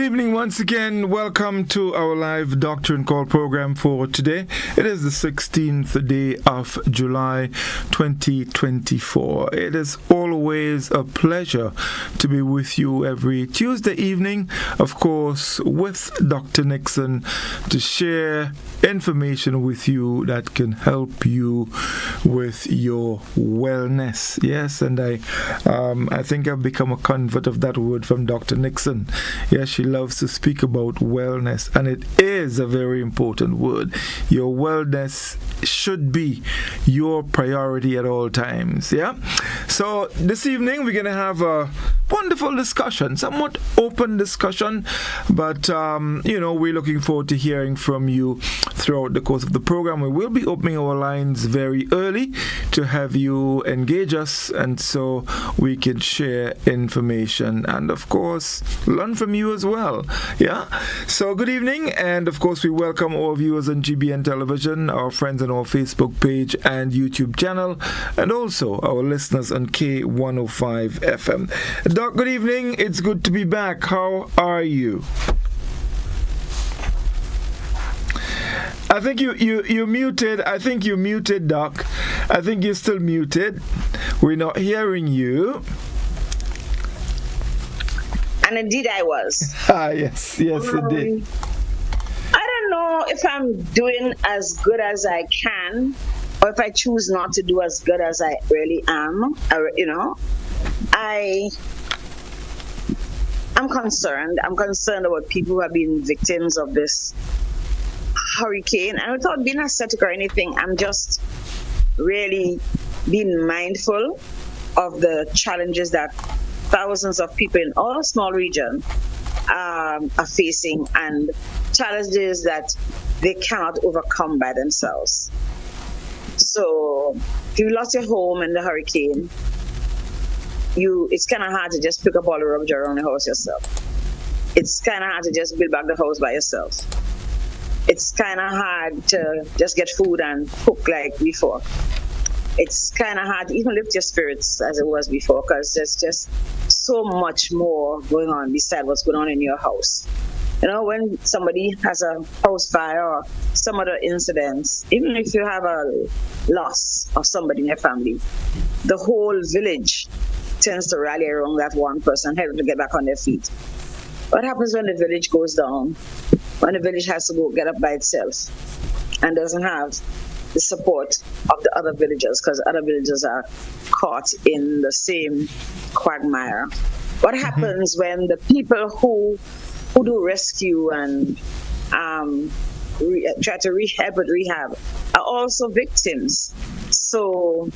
evening once again. Welcome to our live Doctrine Call program for today. It is the 16th day of July 2024. It is always a pleasure to be with you every Tuesday evening, of course, with Dr. Nixon to share information with you that can help you with your wellness. Yes, and I think I've become a convert of that word from Dr. Nixon. Yes, she loves to speak about wellness, and it is a very important word. Your wellness should be your priority at all times. Yeah. So this evening we're gonna have a wonderful discussion, somewhat open discussion, but we're looking forward to hearing from you throughout the course of the program. We will be opening our lines very early to have you engage us, and so we can share information and of course learn from you as well. Yeah. So good evening, and of course we welcome our viewers on GBN television, our friends on our Facebook page and YouTube channel, and also our listeners on K105 FM. Doc, good evening. It's good to be back. How are you? I think you muted. I think you muted, Doc. I think you're still muted. We're not hearing you. And indeed I was. Yes, indeed. I don't know if I'm doing as good as I can, or if I choose not to do as good as I really am. I'm concerned. I'm concerned about people who have been victims of this hurricane. And without being ascetic or anything, I'm just really being mindful of the challenges that thousands of people in our small region are facing, and challenges that they cannot overcome by themselves. So if you lost your home in the hurricane, it's kind of hard to just pick up all the rubbish around the house yourself. It's kind of hard to just build back the house by yourself. It's kind of hard to just get food and cook like before. It's kind of hard to even lift your spirits as it was before, because there's just so much more going on beside what's going on in your house. When somebody has a house fire or some other incidents, even if you have a loss of somebody in your family, the whole village tends to rally around that one person, help to get back on their feet. What happens when the village goes down? When the village has to go get up by itself and doesn't have the support of the other villagers, because other villagers are caught in the same quagmire. What happens when the people who do rescue and try to help with rehab are also victims? So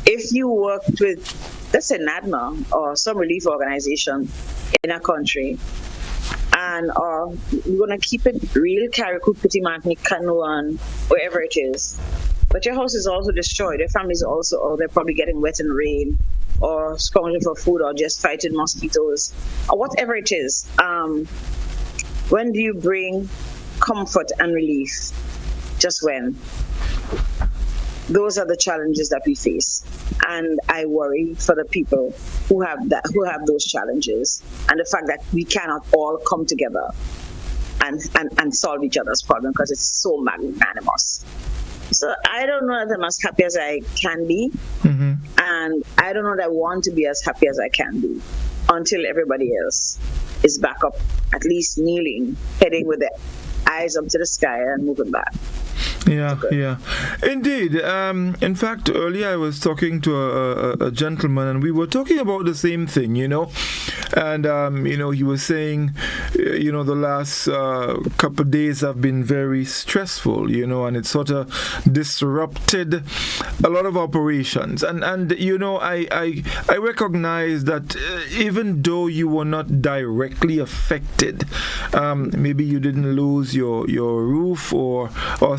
if you worked with, let's say, NADMA or some relief organization in a country, and we're going to keep it real, Carriacou, Petit-Martinique, Canoe, and wherever it is, but your house is also destroyed, your family is also, they're probably getting wet in rain, or scrounging for food, or just fighting mosquitoes, or whatever it is, when do you bring comfort and relief? Just when? Those are the challenges that we face, and I worry for the people who have those challenges, and the fact that we cannot all come together and solve each other's problem, because it's so magnanimous. So I don't know that I'm as happy as I can be, and I don't know that I want to be as happy as I can be until everybody else is back up, at least kneeling, heading with the eyes up to the sky and moving back. Yeah. Indeed. In fact, earlier I was talking to a gentleman, and we were talking about the same thing, and, he was saying, the last couple of days have been very stressful, and it sort of disrupted a lot of operations. And I recognize that even though you were not directly affected, maybe you didn't lose your roof or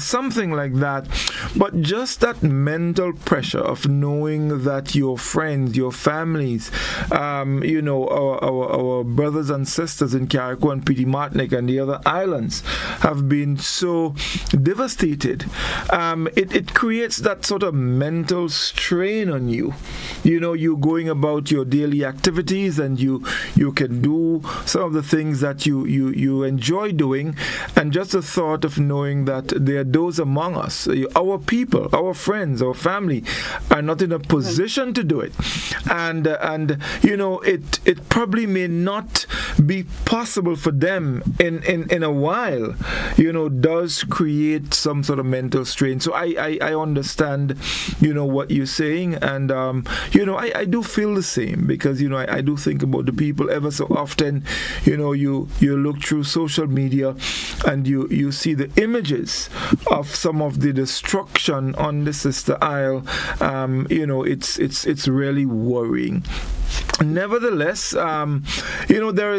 something like that. But just that mental pressure of knowing that your friends, your families, our brothers and sisters in Carriacou and Petite Martinique and the other islands have been so devastated. It creates that sort of mental strain on you. You're going about your daily activities, and you can do some of the things that you enjoy doing, and just the thought of knowing that there are those among us, our people, our friends, our family, are not in a position to do it, and it probably may not be possible for them in a while, does create some sort of mental strain. So I understand, what you're saying, and I do feel the same, because I do think about the people ever so often. You look through social media and you see the images of some of the destruction on the Sister Isle. It's really worrying. Nevertheless, there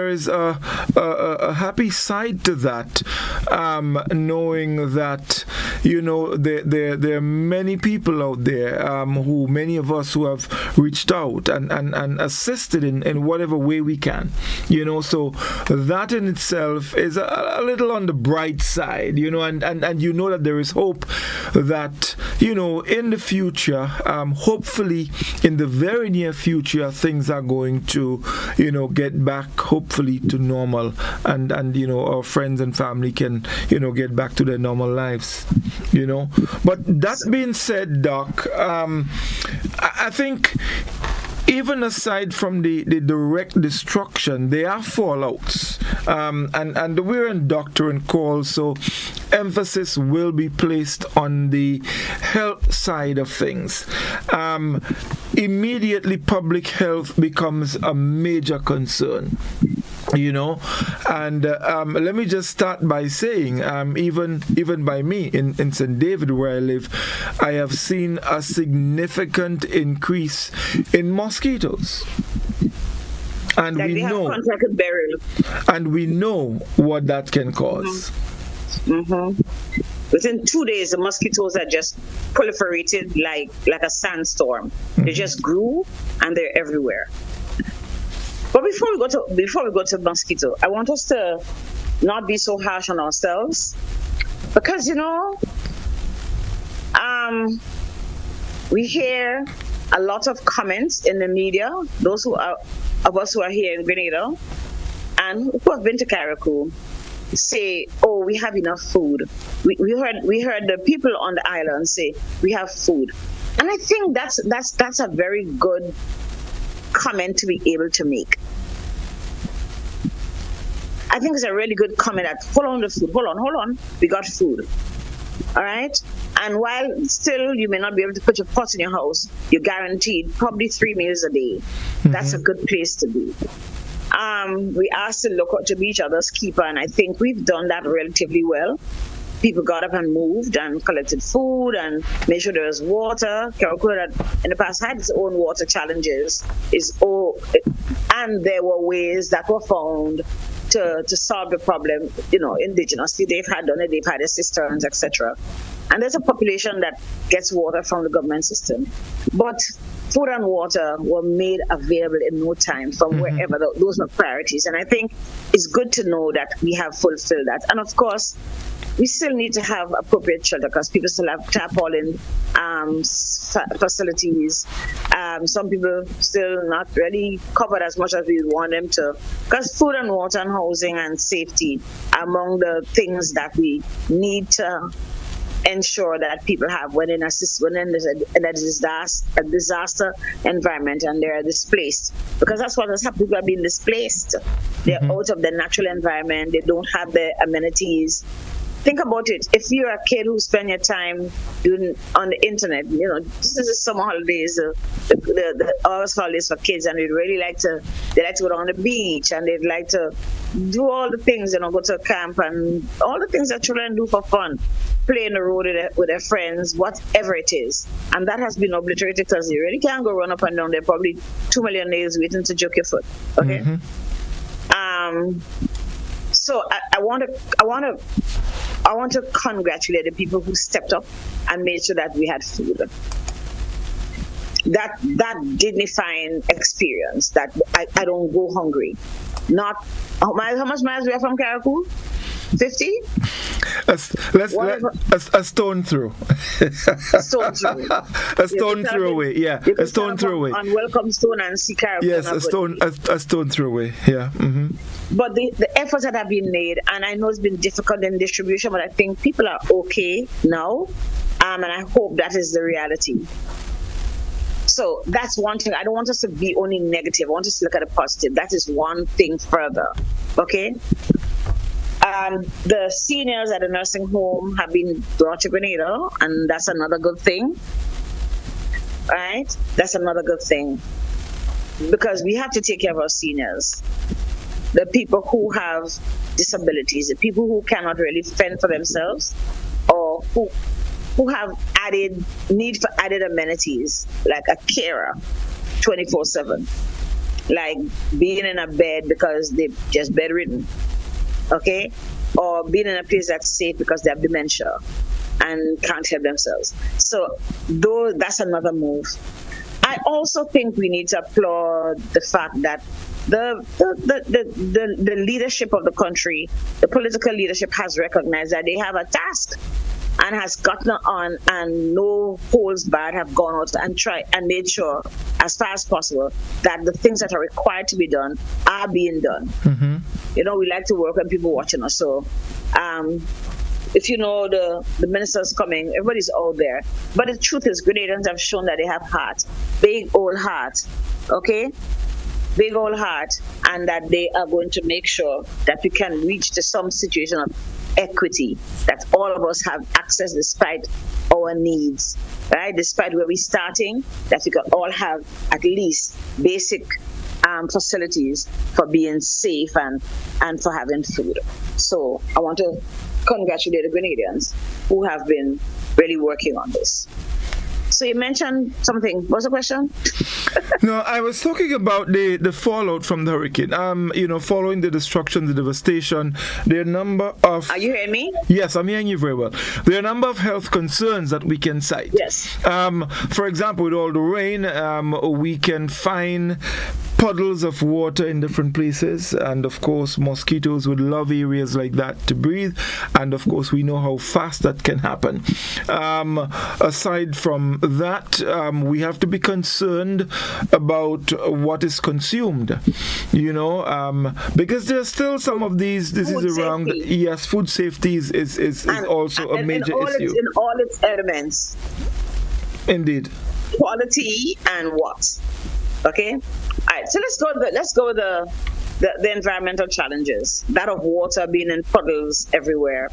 is a happy side to that, knowing that there are many people out there who, many of us who have reached out and assisted in whatever way we can. So that in itself is a little on the bright side. And that there is hope that in the future, hopefully in the very near future, things are going to get back hopefully to normal, and our friends and family can get back to their normal lives. But that being said, Doc, I think even aside from the direct destruction, there are fallouts, and we're in doctrine call, so emphasis will be placed on the health side of things. Immediately, public health becomes a major concern. And let me just start by saying, even by me in St. David, where I live, I have seen a significant increase in mosquitoes. And like we know, contracted burial. And we know what that can cause. Within 2 days, the mosquitoes are just proliferated like a sandstorm. They just grew, and they're everywhere. But before we go to mosquito, I want us to not be so harsh on ourselves, because we hear a lot of comments in the media. Those of us who are here in Grenada and who have been to Carriacou say, "Oh, we have enough food." We heard the people on the island say, "We have food," and I think that's a very good comment to be able to make. I think it's a really good comment that hold on, we got food. All right? And while still you may not be able to put your pot in your house, you're guaranteed probably 3 meals a day. That's a good place to be. We asked to look out to be each other's keeper, and I think we've done that relatively well. People got up and moved and collected food and made sure there was water. Carriacou had in the past had its own water challenges, and there were ways that were found to solve the problem. Indigenously, they've had their cisterns, etc. And there's a population that gets water from the government system. But food and water were made available in no time from wherever those were priorities. And I think it's good to know that we have fulfilled that. And of course, we still need to have appropriate shelter, because people still have tarpaulin facilities. Some people still not really covered as much as we want them to, because food and water and housing and safety are among the things that we need to ensure that people have when there's a disaster environment and they're displaced, because that's what has happened. People are being displaced. They're out of their natural environment. They don't have the amenities. Think about it. If you're a kid who spend your time on the internet, this is the summer holidays, the August holidays for kids, and they like to go down the beach, and they'd like to do all the things, go to a camp and all the things that children do for fun, play in the road with their friends, whatever it is. And that has been obliterated, because you really can't go run up and down there, probably 2 million nails waiting to jerk your foot. Okay. So I want to I want to congratulate the people who stepped up and made sure that we had food. That dignifying experience that I don't go hungry. Not how much miles we are from Caracou? 50? A stone throw. A stone throw. A stone throw away. Yeah, a stone throw away. Unwelcome stone and see Caracou. Yes, a stone throw away. Yeah. Mm-hmm. But the efforts that have been made, and I know it's been difficult in distribution, but I think people are okay now, and I hope that is the reality. So that's one thing. I don't want us to be only negative. I want us to look at the positive. That is one thing further. Okay? The seniors at the nursing home have been brought to Grenada, and that's another good thing. Right? That's another good thing. Because we have to take care of our seniors. The people who have disabilities, the people who cannot really fend for themselves, or who have need for added amenities, like a carer 24/7, like being in a bed because they're just bedridden, okay, or being in a place that's safe because they have dementia and can't help themselves. So that's another move. I also think we need to applaud the fact that the leadership of the country, the political leadership, has recognized that they have a task and has gotten on, and no holds barred have gone out and tried and made sure as far as possible that the things that are required to be done are being done. Mm-hmm. You know, we like to work when people watching us. So if you know the ministers coming, everybody's out there. But the truth is, Grenadians have shown that they have heart, big old heart, okay? Big old heart, and that they are going to make sure that we can reach to some situation of equity, that all of us have access despite our needs, right? Despite where we're starting, that we can all have at least basic facilities for being safe and for having food. So I want to congratulate the Grenadians who have been really working on this. So you mentioned something. What's the question? No, I was talking about the fallout from the hurricane. Following the destruction, the devastation, there are a number of... Are you hearing me? Yes, I'm hearing you very well. There are a number of health concerns that we can cite. Yes. For example, with all the rain, we can find puddles of water in different places, and of course mosquitoes would love areas like that to breathe, and of course we know how fast that can happen. Aside from that, we have to be concerned about what is consumed, because there's still some of these diseases around. Yes, food safety is also a major issue. In all its elements. Indeed. Quality and what? Okay. All right. So let's go with the environmental challenges. That of water being in puddles everywhere.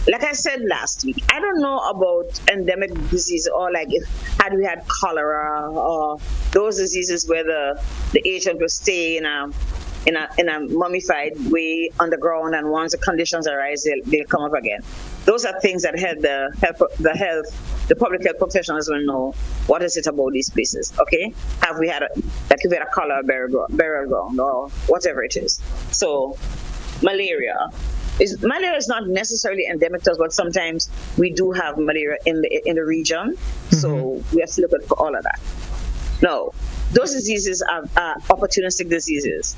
Like I said last week, I don't know about endemic disease, or like had we had cholera or those diseases where the agent will stay in a mummified way underground, and once the conditions arise, they'll come up again. Those are things that the public health professionals will know. What is it about these places? Okay, have we had if we had a cholera burial ground or whatever it is? So, malaria is not necessarily endemic to us, but sometimes we do have malaria in the region. Mm-hmm. So we have to look at all of that. No, those diseases are opportunistic diseases,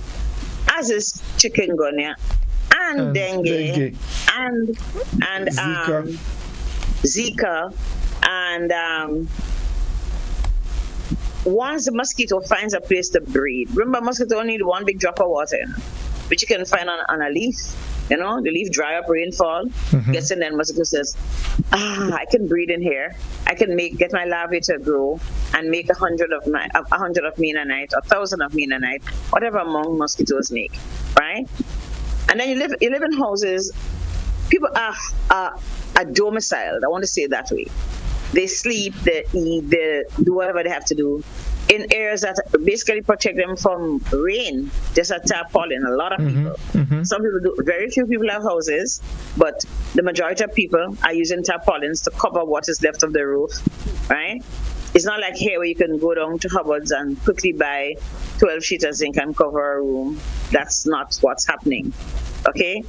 as is chikungunya and dengue and Zika, and once the mosquito finds a place to breed. Remember, mosquito only need one big drop of water, which you can find on a leaf. The leaf dry up, rainfall, gets in there, and mosquito says, I can breed in here. I can get my larvae to grow and make 100 of me in a night, or 1,000 of me in a night, whatever among mosquitoes make, right? And then you live in houses. People are domiciled. I want to say it that way. They sleep, they eat, they do whatever they have to do in areas that basically protect them from rain. Just a tarpaulin. A lot of people. Mm-hmm. Some people do. Very few people have houses, but the majority of people are using tarpaulins to cover what is left of the roof. Right? It's not like here where you can go down to Hubbard's and quickly buy 12 sheets of zinc and cover a room. That's not what's happening. Okay?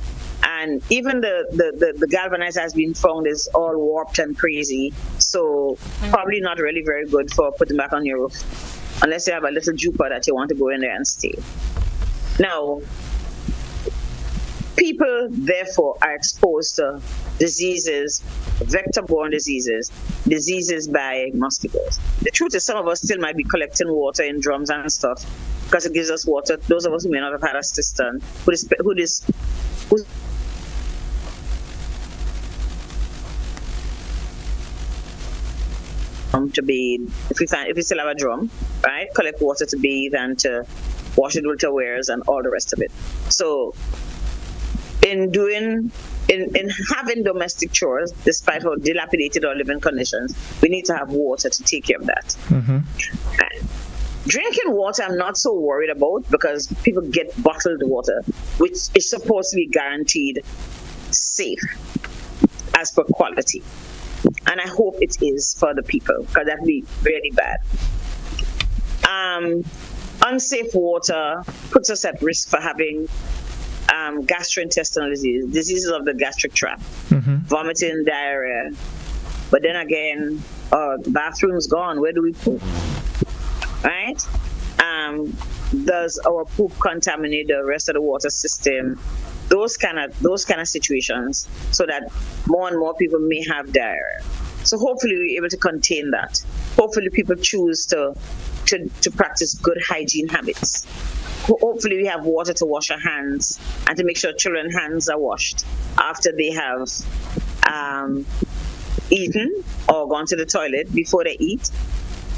And even the galvanizer has been found is all warped and crazy. So probably not really very good for putting back on your roof, unless you have a little jupa that you want to go in there and stay. Now, people, therefore, are exposed to diseases, vector-borne diseases, diseases by mosquitoes. The truth is, some of us still might be collecting water in drums and stuff because it gives us water. Those of us who may not have had a cistern, who's to bathe. If we still have a drum, right? Collect water to bathe and to wash it with your wares and all the rest of it. So, in having domestic chores, despite how dilapidated our living conditions, we need to have water to take care of that. Drinking water, I'm not so worried about because people get bottled water, which is supposed to be guaranteed safe as per quality. And I hope it is for the people, because that'd be really bad. Unsafe water puts us at risk for having gastrointestinal diseases of the gastric tract, vomiting, diarrhea. But then again, bathroom's gone. Where do we poop? Right? Does our poop contaminate the rest of the water system? Those kind of situations, so that more and more people may have diarrhea. So hopefully we're able to contain that. Hopefully people choose to practice good hygiene habits. Hopefully we have water to wash our hands and to make sure children's hands are washed after they have eaten or gone to the toilet before they eat.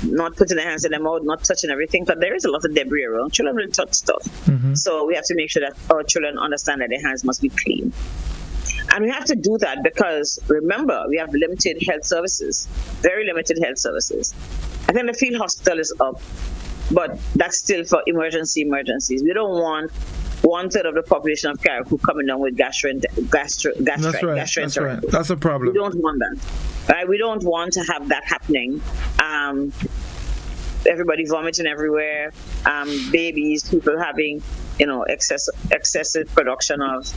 Not putting their hands in their mouth, not touching everything, because there is a lot of debris around. Children will touch stuff. So we have to make sure that our children understand that their hands must be clean. And we have to do that because, remember, we have limited health services, very limited health services. I think the field hospital is up, but that's still for emergencies. We don't want 1/3 of the population of Carriacou coming down with gastroenteritis. That's right. That's a problem. We don't want that. Right? We don't want to have that happening. Everybody vomiting everywhere. Babies, people having, excessive production of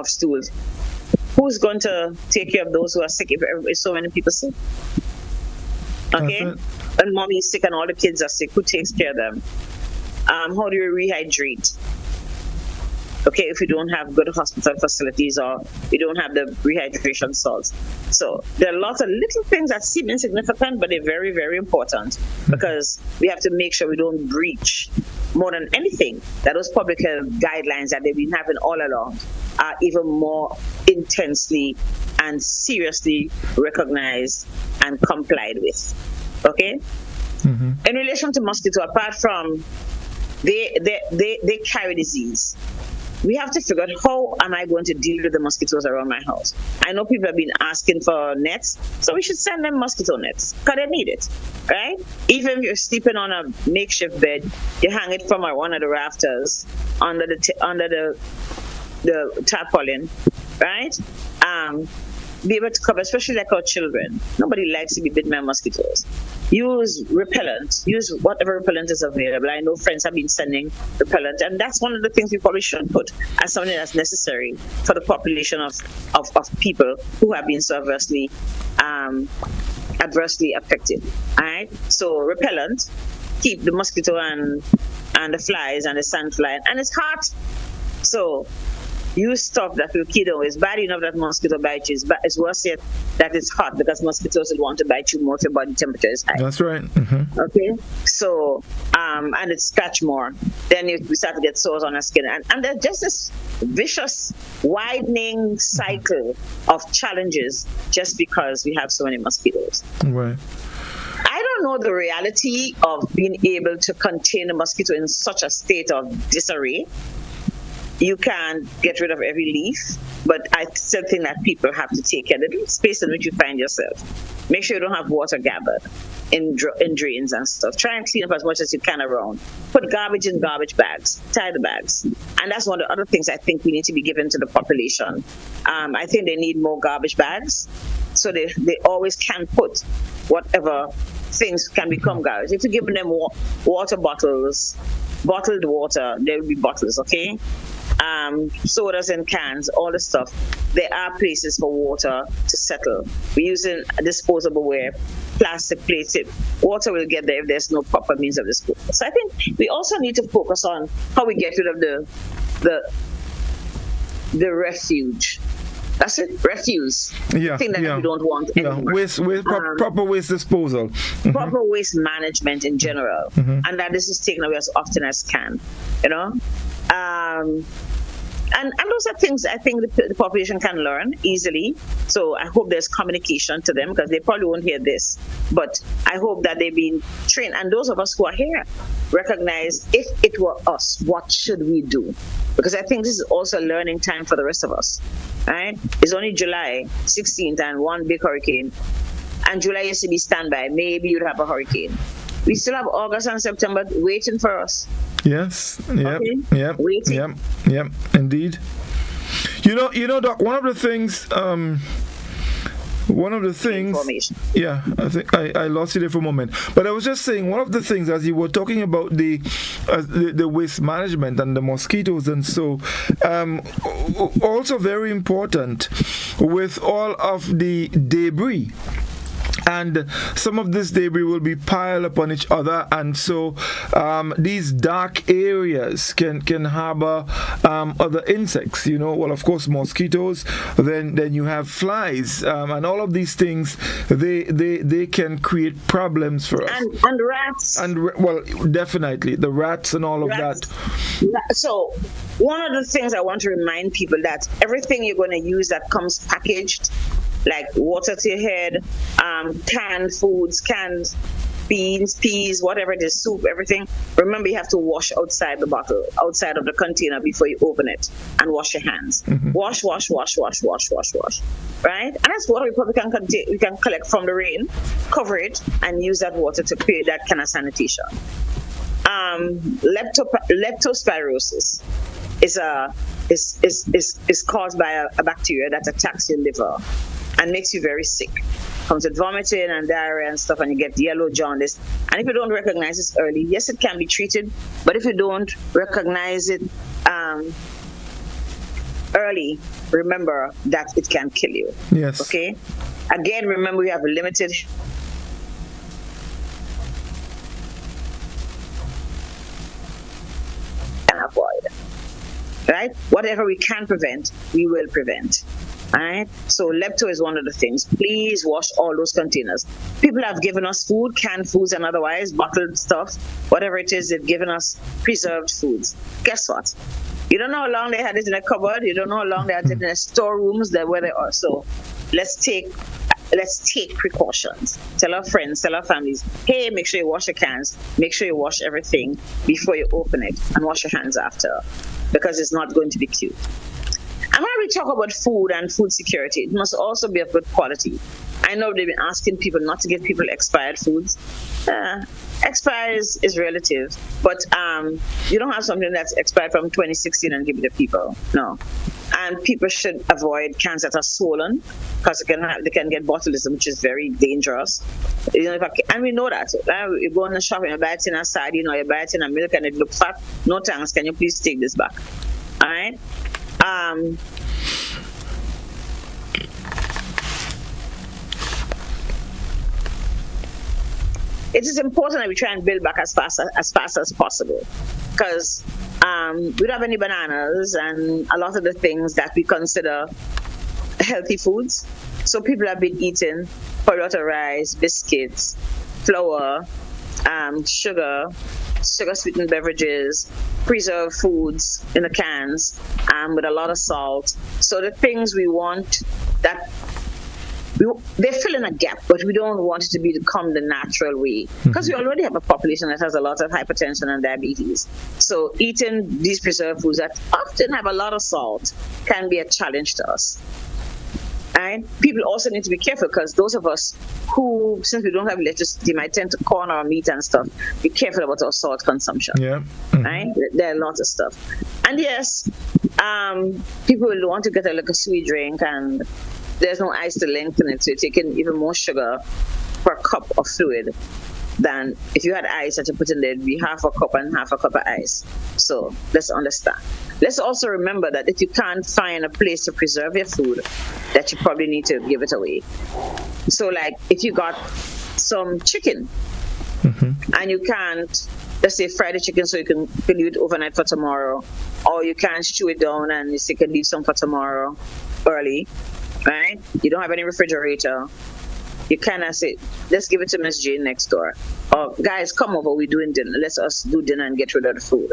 stools. Who's going to take care of those who are sick if so many people sick? Okay? And mommy is sick and all the kids are sick. Who takes care of them? How do you rehydrate? Okay, if you don't have good hospital facilities or you don't have the rehydration salts. So there are lots of little things that seem insignificant, but they're very, very important because we have to make sure we don't breach, more than anything, that those public health guidelines that they've been having all along are even more intensely and seriously recognized and complied with. Okay? In relation to mosquito, apart from they carry disease, we have to figure out how am I going to deal with the mosquitoes around my house. I know people have been asking for nets, so we should send them mosquito nets because they need it, right? Even if you're sleeping on a makeshift bed, you hang it from one of the rafters under the tarpaulin, right? Be able to cover, especially like our children. Nobody likes to be bitten by mosquitoes. Use repellent. Use whatever repellent is available. I know friends have been sending repellent, and that's one of the things we probably should put as something that's necessary for the population of people who have been so adversely affected. All right. So repellent, keep the mosquito and the flies and the sandfly, and it's hot. So use stuff that will kill them. It's bad enough that mosquito bites you, but it's worse yet that it's hot because mosquitoes will want to bite you more if your body temperature is high. That's right. Okay, so and it scratch more. Then we start to get sores on our skin, and there's just this vicious widening cycle of challenges just because we have so many mosquitoes. Right. I don't know the reality of being able to contain a mosquito in such a state of disarray. You can't get rid of every leaf, but I still think that people have to take care of the space in which you find yourself. Make sure you don't have water gathered in drains and stuff. Try and clean up as much as you can around. Put garbage in garbage bags. Tie the bags. And that's one of the other things I think we need to be given to the population. I think they need more garbage bags, so they always can put whatever things can become garbage. If you're giving them water bottles, bottled water, there will be bottles, okay? sodas in cans, all the stuff. There are places for water to settle. We're using disposable ware, plastic plates. Water will get there if there's no proper means of disposal. So I think we also need to focus on how we get rid of the refuge. That's it, refuse. Yeah, thing that we don't want anymore. Proper waste disposal. Proper waste management in general. And that this is taken away as often as can, you know. And those are things I think the population can learn easily. So I hope there's communication to them, because they probably won't hear this. But I hope that they've been trained. And those of us who are here recognize, if it were us, what should we do? Because I think this is also a learning time for the rest of us. Right? It's only July 16th and one big hurricane. And July used to be standby. Maybe you'd have a hurricane. We still have August and September waiting for us. Yes. Yep. Okay? Yep. Waiting. Yep. Indeed. You know, Doc. One of the things. Yeah, I think I lost you there for a moment. But I was just saying, one of the things, as you were talking about the waste management and the mosquitoes, and so also very important with all of the debris. And some of this debris will be piled upon each other, and so these dark areas can harbor other insects. You know, well, of course, mosquitoes. Then you have flies, and all of these things. They can create problems for us. And rats. Well, definitely the rats and all of that. So one of the things I want to remind people, that everything you're going to use that comes packaged, like water to your head, canned foods, canned beans, peas, whatever it is, soup, everything. Remember, you have to wash outside the bottle, outside of the container before you open it, and wash your hands. Wash. Right? And that's water we can collect from the rain, cover it, and use that water to create that kind of sanitation. Leptospirosis is caused by a bacteria that attacks your liver and makes you very sick. Comes with vomiting and diarrhea and stuff, and you get yellow jaundice. And if you don't recognize this early, yes, it can be treated, but if you don't recognize it early, remember that it can kill you. Yes. Okay? Again, remember, we have a limited and avoid. Right? Whatever we can prevent, we will prevent. Alright, so lepto is one of the things. Please wash all those containers. People have given us food, canned foods and otherwise, bottled stuff, whatever it is, they've given us preserved foods. Guess what? You don't know how long they had it in a cupboard. You don't know how long they had it in the storerooms where they are. So let's take precautions. Tell our friends, tell our families, hey, make sure you wash your cans, make sure you wash everything before you open it, and wash your hands after, because it's not going to be cute. And when we talk about food and food security, it must also be of good quality. I know they've been asking people not to give people expired foods. Expired is relative, but you don't have something that's expired from 2016 and give it to people. No. And people should avoid cans that are swollen, because they can get botulism, which is very dangerous. You know, and we know that. You go in the shop and you buy it in a sardine, or you buy it in a milk and it looks fat. No thanks. Can you please take this back? All right. It is important that we try and build back as fast as possible, because we don't have any bananas and a lot of the things that we consider healthy foods. So people have been eating a lot of rice, biscuits, flour, sugar sweetened beverages, preserved foods in the cans, with a lot of salt. So the things we want, they fill in a gap, but we don't want it to become the natural way, because we already have a population that has a lot of hypertension and diabetes. So eating these preserved foods that often have a lot of salt can be a challenge to us. And people also need to be careful, because those of us who, since we don't have electricity, might tend to corner our meat and stuff. Be careful about our salt consumption. Yeah. Right? There are lots of stuff. And yes, people will want to get a sweet drink, and there's no ice to lengthen it, so you're taking even more sugar per cup of fluid. than if you had ice that you put in there, it'd be half a cup and half a cup of ice. So let's understand. Let's also remember that if you can't find a place to preserve your food, that you probably need to give it away. So like if you got some chicken and you can't, let's say, fry the chicken so you can leave it overnight for tomorrow, or you can't chew it down and you still can leave some for tomorrow early, right? You don't have any refrigerator. You cannot say, let's give it to Miss Jane next door. Or guys, come over, we're doing dinner. Let's us do dinner and get rid of the food.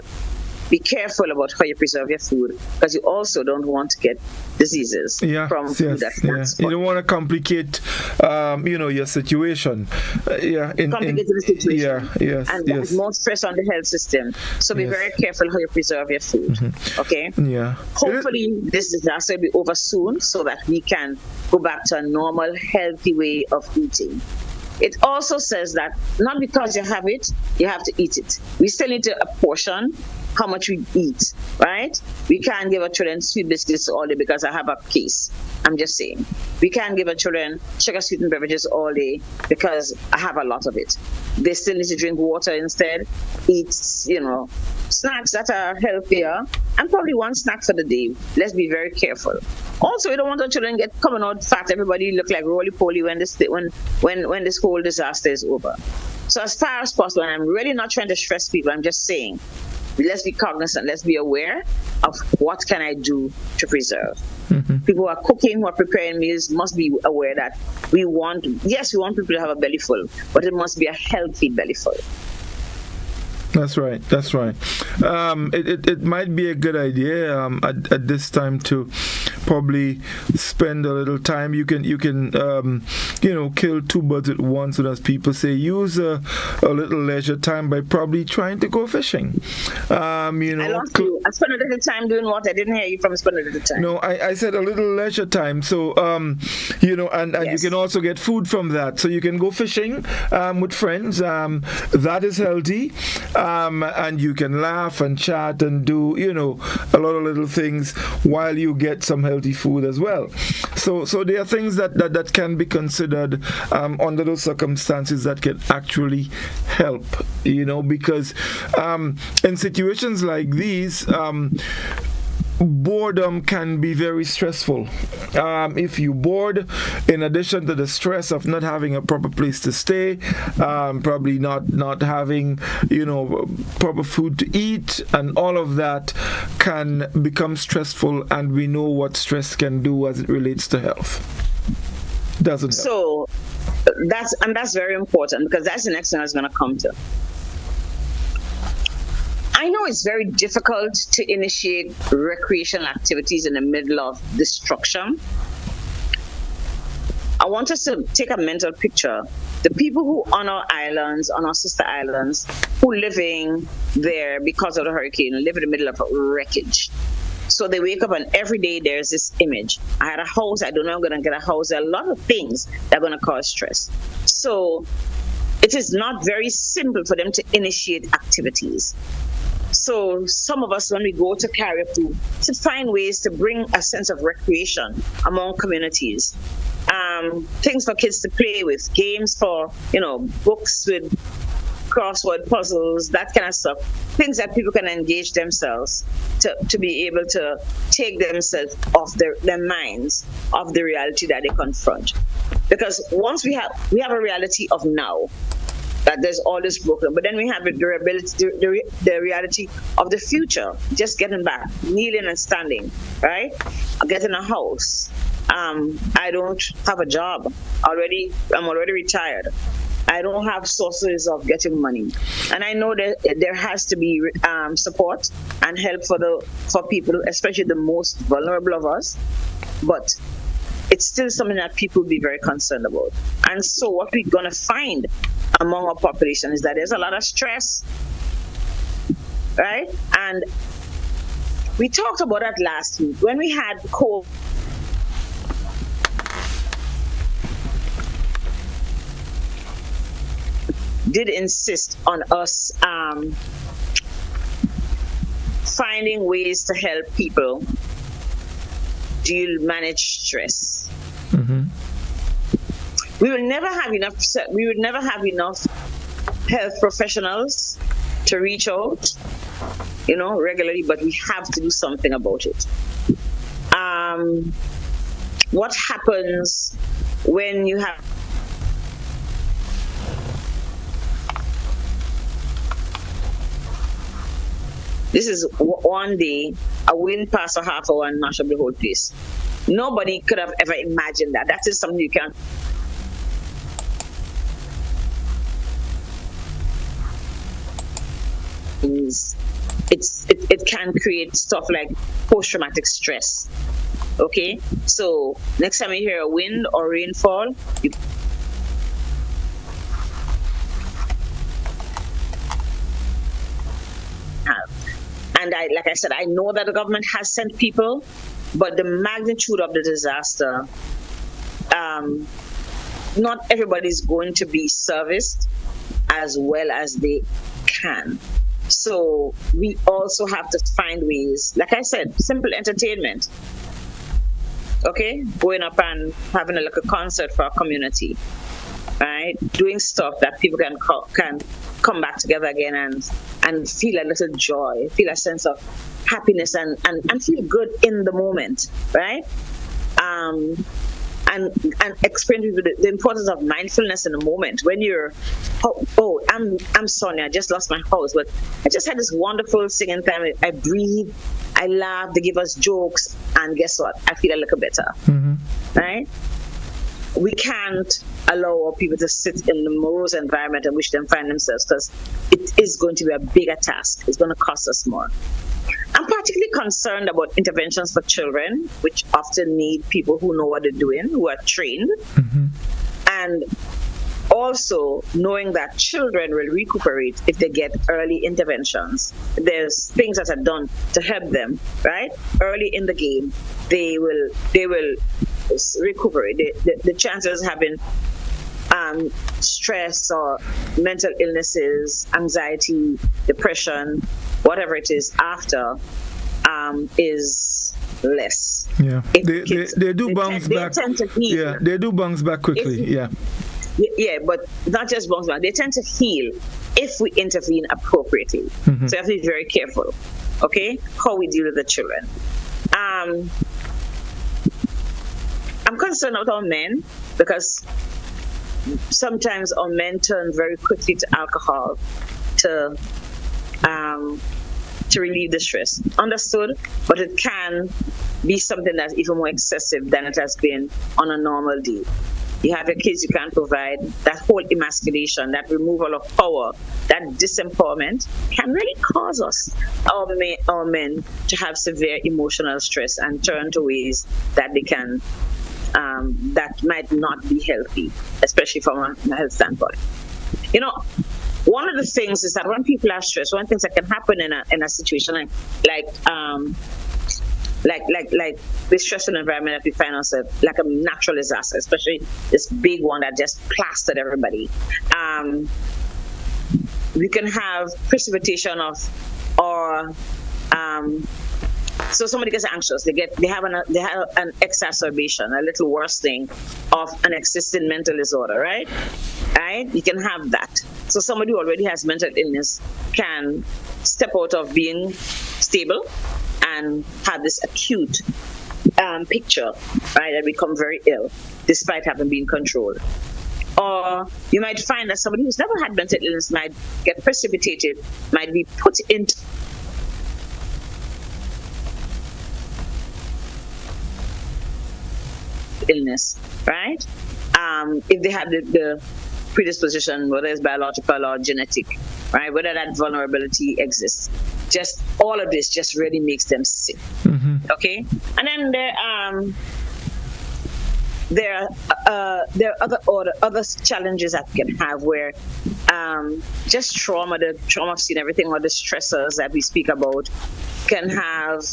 Be careful about how you preserve your food, because you also don't want to get diseases from food that's not spoiled. You don't want to complicate, your situation. Complicate the situation. Yes. More stress on the health system. So be very careful how you preserve your food. Okay? Yeah. Hopefully this disaster will be over soon so that we can go back to a normal, healthy way of eating. It also says that not because you have it, you have to eat it. We still need to apportion how much we eat, right? We can't give our children sweet biscuits all day because I have a case. I'm just saying. We can't give our children sugar sweetened beverages all day because I have a lot of it. They still need to drink water instead, eat, snacks that are healthier, and probably one snack for the day. Let's be very careful. Also, we don't want our children coming out fat. Everybody look like roly-poly when this whole disaster is over. So as far as possible, and I'm really not trying to stress people, I'm just saying, let's be cognizant, let's be aware of what can I do to preserve. People who are cooking, who are preparing meals must be aware that we want people to have a belly full, but it must be a healthy belly full. That's right. It might be a good idea at this time to probably spend a little time. You can kill two birds with one, so as people say. Use a little leisure time by probably trying to go fishing. I lost you. I spent a little time doing what? I didn't hear you from spend a little time. No, I said a little leisure time. So and you can also get food from that. So you can go fishing with friends. That is healthy. And you can laugh and chat and do, a lot of little things while you get some healthy food as well. So there are things that can be considered under those circumstances that can actually help, because in situations like these, boredom can be very stressful. If you bored, in addition to the stress of not having a proper place to stay, probably not having proper food to eat, and all of that can become stressful, and we know what stress can do as it relates to health. Doesn't help. So that's very important, because that's the next thing I was going to come to. I know it's very difficult to initiate recreational activities in the middle of destruction. I want us to take a mental picture. The people who on our islands, on our sister islands, who living there because of the hurricane, live in the middle of wreckage. So they wake up and every day there's this image. I had a house, I don't know I'm going to get a house. There are a lot of things that are going to cause stress. So it is not very simple for them to initiate activities. So some of us, when we go to carry food, to find ways to bring a sense of recreation among communities. Things for kids to play with, games for, books with crossword puzzles, that kind of stuff. Things that people can engage themselves to be able to take themselves off their minds of the reality that they confront. Because once we have a reality of now, that there's all this broken, but then we have the reality of the future, just getting back, kneeling and standing, right? Getting a house. I don't have a job already. I'm already retired. I don't have sources of getting money, and I know that there has to be support and help for people, especially the most vulnerable of us. But it's still something that people will be very concerned about. And so what we're going to find among our population is that there's a lot of stress, right? And we talked about that last week when we had COVID. Did insist on us finding ways to help people manage stress. We will never have enough health professionals to reach out, regularly, but we have to do something about it. What happens when you have this is one day a wind pass a half hour and mash up the whole place. Nobody could have ever imagined that. That is something you can. It can create stuff like post-traumatic stress. Okay, so next time you hear a wind or rainfall, and like I said, I know that the government has sent people, but the magnitude of the disaster, not everybody's going to be serviced as well as they can. So we also have to find ways, like I said, simple entertainment. Okay, going up and having a little concert for our community, right? Doing stuff that people can come back together again and feel a little joy, feel a sense of happiness and feel good in the moment, right? And explain to people the importance of mindfulness in the moment. When you're, I'm Sonia, I just lost my house, but I just had this wonderful singing time. I breathe, I laugh, they give us jokes, and guess what? I feel a little better, right? We can't allow our people to sit in the morose environment in which they find themselves, because it is going to be a bigger task. It's going to cost us more. I'm particularly concerned about interventions for children, which often need people who know what they're doing, who are trained. And also knowing that children will recuperate if they get early interventions. There's things that are done to help them, right? Early in the game, they will recuperate. The chances of having stress or mental illnesses, anxiety, depression, whatever it is after, is less. Yeah, they do bounce back. They tend to heal. Yeah, they do bounce back quickly. Yeah, but not just bounce back. They tend to heal if we intervene appropriately. So you have to be very careful. Okay, how we deal with the children. I'm concerned about our men, because sometimes our men turn very quickly to alcohol to relieve the stress. Understood, but it can be something that's even more excessive than it has been on a normal day. You have your kids you can't provide. That whole emasculation, that removal of power, that disempowerment can really cause us, our men, to have severe emotional stress and turn to ways that they can that might not be healthy, especially from a health standpoint. One of the things is that when people are stressed, one of the things that can happen in a situation like this stressful environment that we find ourselves, like a natural disaster, especially this big one that just plastered everybody. We can have precipitation of, or so somebody gets anxious. They have an exacerbation, a little worsening of an existing mental disorder, right? Right? You can have that. So somebody who already has mental illness can step out of being stable and have this acute picture, right? And become very ill despite having been controlled. Or you might find that somebody who's never had mental illness might get precipitated, might be put into illness, right? If they have the predisposition, whether it's biological or genetic, right? Whether that vulnerability exists. Just all of this just really makes them sick. Okay? And then there are other challenges that we can have where just the trauma of seeing everything, or the stressors that we speak about can have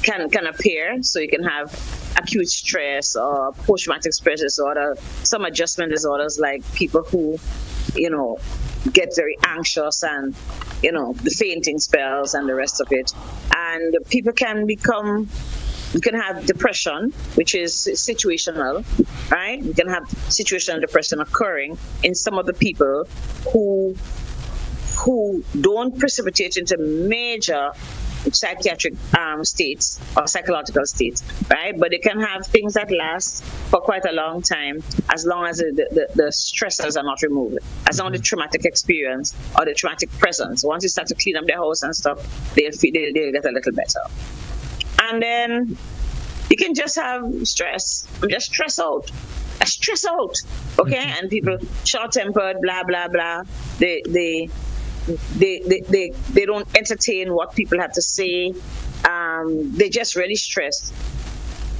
can appear. So you can have acute stress or post-traumatic stress disorder, some adjustment disorders, like people who get very anxious and the fainting spells and the rest of it. And people can become You can have depression, which is situational, right? You can have situational depression occurring in some of the people who don't precipitate into major psychiatric states or psychological states, right? But they can have things that last for quite a long time, as long as the stressors are not removed, as long as the traumatic experience or the traumatic presence. Once you start to clean up their house and stuff, they'll get a little better. And then you can just have stress. I'm just stressed out. I stress out, okay? And people short-tempered, blah blah blah. They don't entertain what people have to say. They're just really stressed.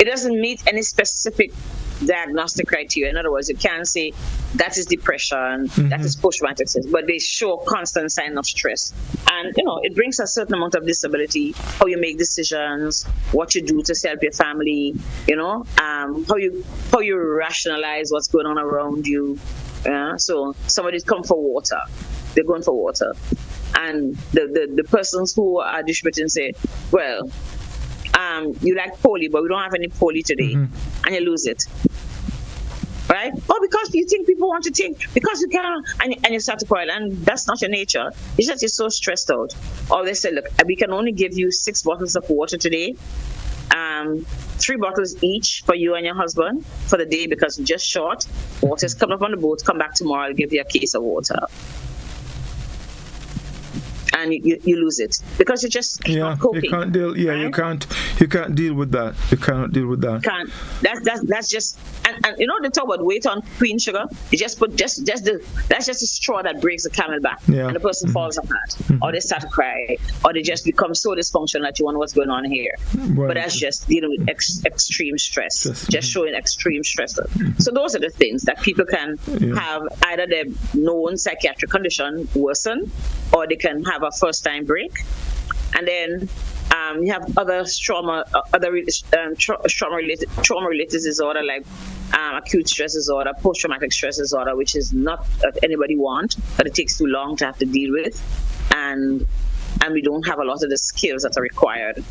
It doesn't meet any specific diagnostic criteria. In other words, you can't say that is depression, that is post-traumatic stress, but they show constant sign of stress. And, it brings a certain amount of disability, how you make decisions, what you do to help your family, how you rationalize what's going on around you. So somebody's come for water. They're going for water. And the persons who are distributing say, well, you like poli, but we don't have any poli today. And you lose it. Right? Or because you think people want to think, because you can, and you start to quarrel, and that's not your nature. It's just you're so stressed out. Or they say, look, we can only give you 6 bottles of water today. 3 bottles each for you and your husband for the day because you're just short. Water's coming up on the boat, come back tomorrow, I'll give you a case of water. And you lose it because you're just not coping. You can't deal. Yeah, right? You can't deal with that. You cannot deal with that. Can't. That's just and they talk about weight on queen sugar. You just put that's just a straw that breaks the camel back, and the person falls apart, or they start to cry, or they just become so dysfunctional that you wonder what's going on here. Right. But that's just dealing with extreme stress, just showing extreme stress. So those are the things that people can have either their known psychiatric condition worsen, or they can have a first-time break, and then you have other trauma-related disorder like acute stress disorder, post-traumatic stress disorder, which is not that anybody want, but it takes too long to have to deal with, and we don't have a lot of the skills that are required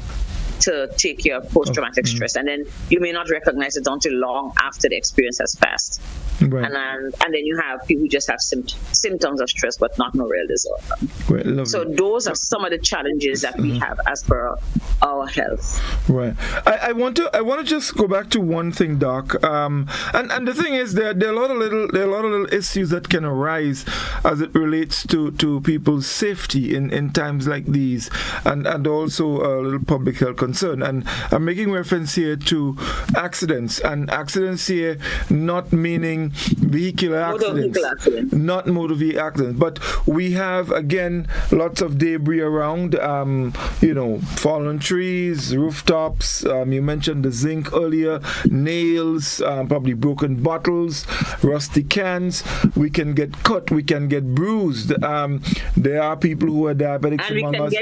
to take care of post-traumatic stress, and then you may not recognize it until long after the experience has passed. Right. And then you have people who just have symptoms of stress but not no real disorder. Right, so those are some of the challenges that we have as per our health. Right. I want to just go back to one thing, Doc. And the thing is there are a lot of little issues that can arise as it relates to people's safety in times like these, and also a little public health concern. And I'm making reference here to accidents, and accidents here not meaning vehicular accidents, not motor vehicle accidents, but we have again lots of debris around, fallen trees, rooftops, you mentioned the zinc earlier, nails, probably broken bottles, rusty cans. We can get cut, we can get bruised. There are people who are diabetics and among us.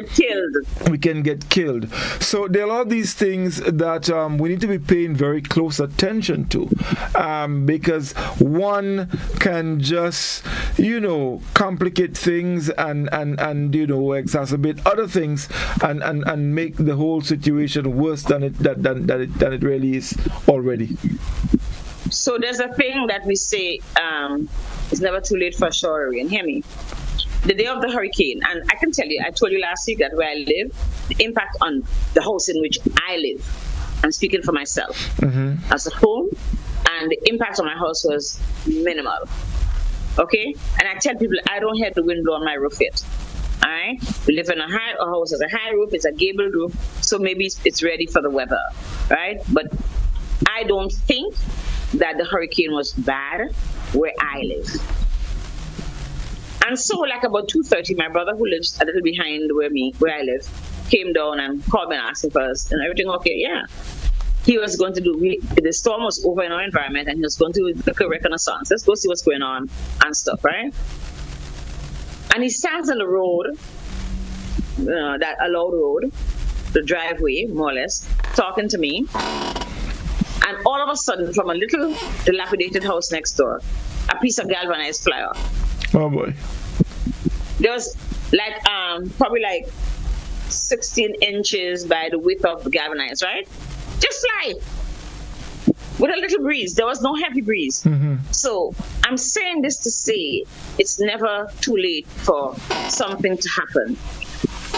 We can get killed. So there are all these things that we need to be paying very close attention to, because one can just complicate things and exacerbate other things and make the whole situation worse than it really is already. So there's a thing that we say, it's never too late for a shower rain. Hear me. The day of the hurricane, and I can tell you, I told you last week that where I live, the impact on the house in which I live, I'm speaking for myself as a home, and the impact on my house was minimal. Okay? And I tell people I don't have the wind blow on my roof yet. Alright? We live in a house has a high roof, it's a gabled roof, so maybe it's ready for the weather. Right? But I don't think that the hurricane was bad where I live. And so like about 2:30, my brother, who lives a little behind where I live, came down and called me and asked me first, and everything okay? Yeah. He was going to the storm was over in our environment, and he was going to look a reconnaissance. Let's go see what's going on and stuff, right? And he stands on the road, that allowed road, the driveway, more or less, talking to me. And all of a sudden, from a little dilapidated house next door, a piece of galvanized fly off. Oh boy. There was probably 16 inches by the width of the galvanized, right? just fly with a little breeze. There was no heavy breeze. So I'm saying this to say it's never too late for something to happen.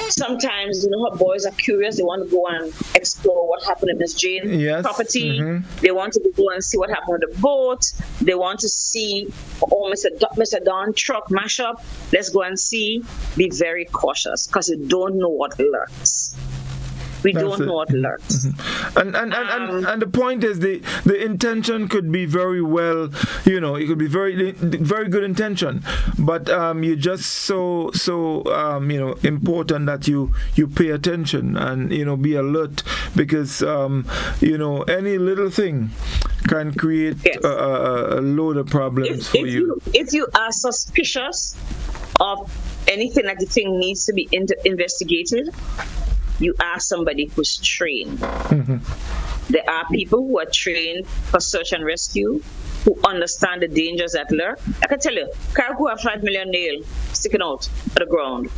Sometimes, how boys are curious. They want to go and explore what happened in Miss Jane's property. They want to go and see what happened with the boat. They want to see, Mr. Don truck mash up. Let's go and see. Be very cautious because you don't know what lurks. We don't know what lurks. And the point is the intention could be very well, it could be very good intention, but you're just so important that you pay attention and be alert, because any little thing can create a load of problems for you. If you are suspicious of anything that you think needs to be investigated, you ask somebody who's trained. There are people who are trained for search and rescue, who understand the dangers that lurk. I can tell you, Caribou have 5 million nails sticking out of the ground,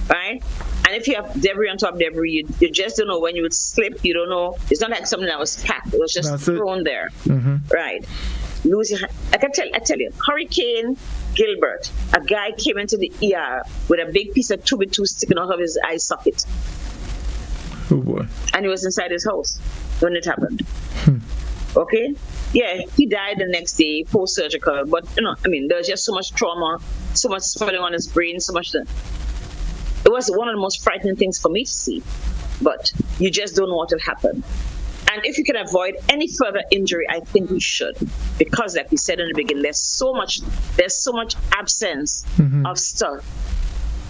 right? And if you have debris on top of debris, you just don't know when you would slip. You don't know. It's not like something that was packed. It was just thrown there, right? I tell you, Hurricane Gilbert, a guy came into the ER with a big piece of 2x2 sticking out of his eye socket. Oh boy. And he was inside his house when it happened. Okay? Yeah, he died the next day, post-surgical, but there was just so much trauma, so much swelling on his brain, so much. It was one of the most frightening things for me to see, but you just don't know what will happen. And if you can avoid any further injury, I think we should, because, like we said in the beginning, there's so much absence of stuff.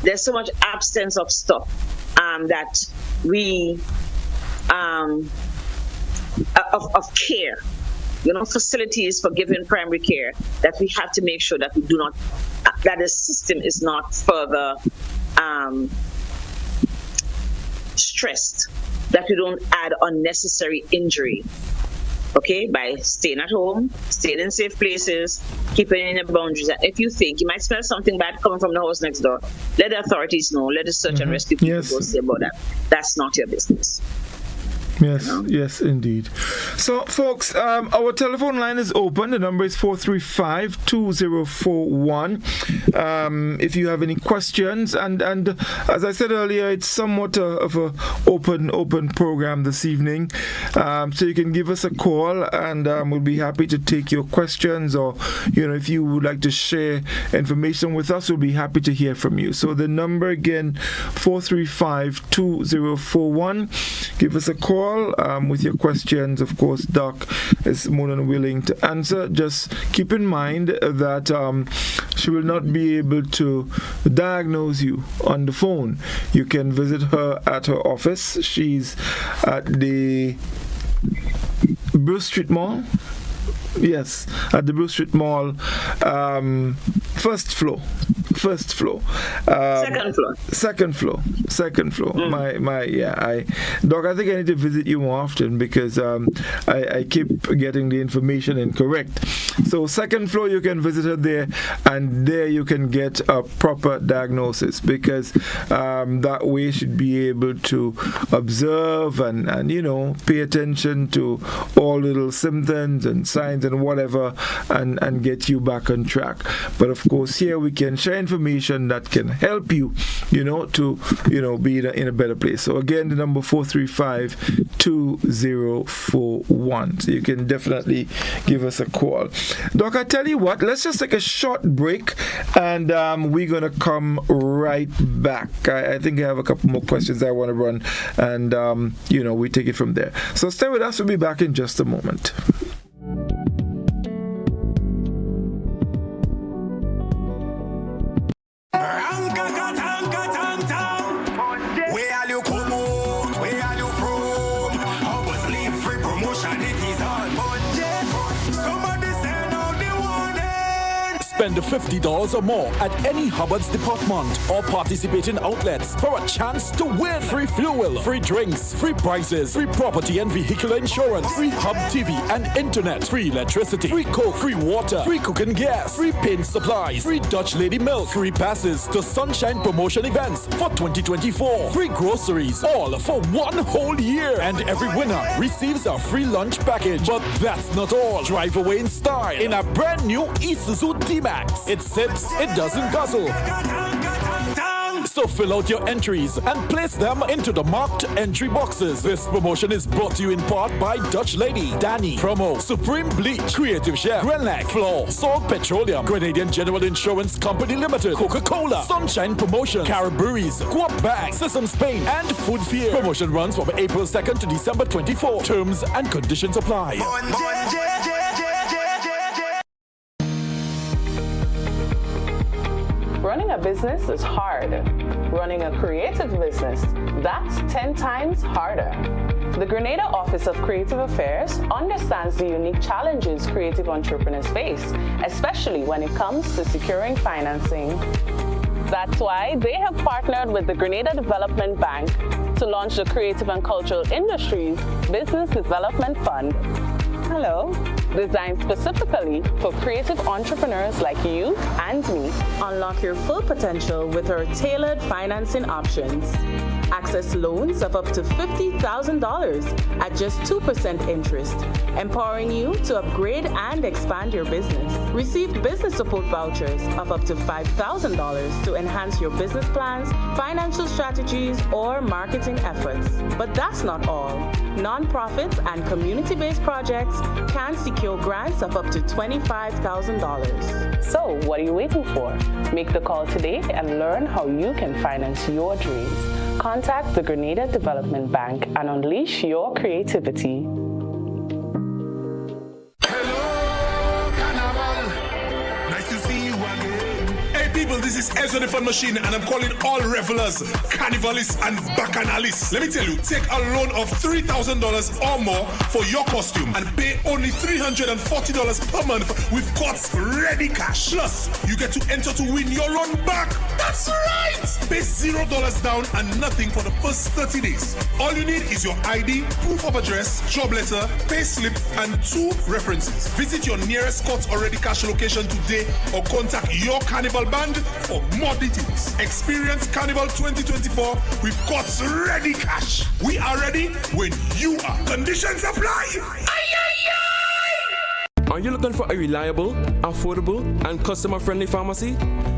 There's so much absence of stuff that we of care, facilities for giving primary care, that we have to make sure that we do not, that the system is not further stressed, that we don't add unnecessary injury, okay, by staying at home, staying in safe places, keeping in the boundaries. And if you think you might smell something bad coming from the house next door, let the authorities know, let the search and rescue people go see about that. That's not your business. Yes, indeed. So, folks, our telephone line is open. The number is 435-2041. If you have any questions, and as I said earlier, it's somewhat of a open program this evening. So you can give us a call, and we'll be happy to take your questions, or if you would like to share information with us, we'll be happy to hear from you. So the number again, 435-2041. Give us a call with your questions. Of course, Doc is more than willing to answer. Just keep in mind that she will not be able to diagnose you on the phone. You can visit her at her office. She's at the Bruce Street Mall. Yes, at the Bruce Street Mall, first floor. Second floor. Doc, I think I need to visit you more often, because I keep getting the information incorrect. So second floor, you can visit her there, and there you can get a proper diagnosis, because that way she'd be able to observe and pay attention to all little symptoms and signs and whatever, and get you back on track. But of course, here we can share information that can help you, to be in a better place. So again, the number 435-2041. So you can definitely give us a call. Doc, I tell you what, let's just take a short break, and we're gonna come right back. I think I have a couple more questions I want to run, and we take it from there. So stay with us. We'll be back in just a moment. Spend $50 or more at any Hubbard's department or participating outlets for a chance to win free fuel, free drinks, free prizes, free property and vehicular insurance, free Hub TV and internet, free electricity, free coke, free water, free cooking gas, free paint supplies, free Dutch Lady milk, free passes to Sunshine promotion events for 2024, free groceries, all for 1 whole year. And every winner receives a free lunch package. But that's not all. Drive away in style in a brand new Isuzu D-Max. It sips, it doesn't guzzle. So fill out your entries and place them into the marked entry boxes. This promotion is brought to you in part by Dutch Lady, Danny, Promo, Supreme Bleach, Creative Chef, Grenlac, Floor, Salt Petroleum, Grenadian General Insurance Company Limited, Coca-Cola, Sunshine Promotion, Caribberies, Guap Bag, Sesame Spain, and Food Fear. Promotion runs from April 2nd to December 24. Terms and conditions apply. Running a business is hard. Running a creative business, that's 10 times harder. The Grenada Office of Creative Affairs understands the unique challenges creative entrepreneurs face, especially when it comes to securing financing. That's why they have partnered with the Grenada Development Bank to launch the Creative and Cultural Industries Business Development Fund. Hello. Designed specifically for creative entrepreneurs like you and me. Unlock your full potential with our tailored financing options. Access loans of up to $50,000 at just 2% interest, empowering you to upgrade and expand your business. Receive business support vouchers of up to $5,000 to enhance your business plans, financial strategies, or marketing efforts. But that's not all. Nonprofits and community-based projects can secure grants of up to $25,000. So, what are you waiting for? Make the call today and learn how you can finance your dreams. Contact the Grenada Development Bank and unleash your creativity. People, this is Ezra the Fun Machine, and I'm calling all revelers, carnivalists, and bacchanalists. Let me tell you, take a loan of $3,000 or more for your costume and pay only $340 per month with God's ready cash. Plus, you get to enter to win your loan back. That's right! Pay $0 down and nothing for the first 30 days. All you need is your ID, proof of address, job letter, pay slip, and 2 references. Visit your nearest God's already cash location today or contact your Carnival band for more details. Experience Carnival 2024 with God's ready cash. We are ready when you are. Conditions apply. Are you looking for a reliable, affordable, and customer-friendly pharmacy?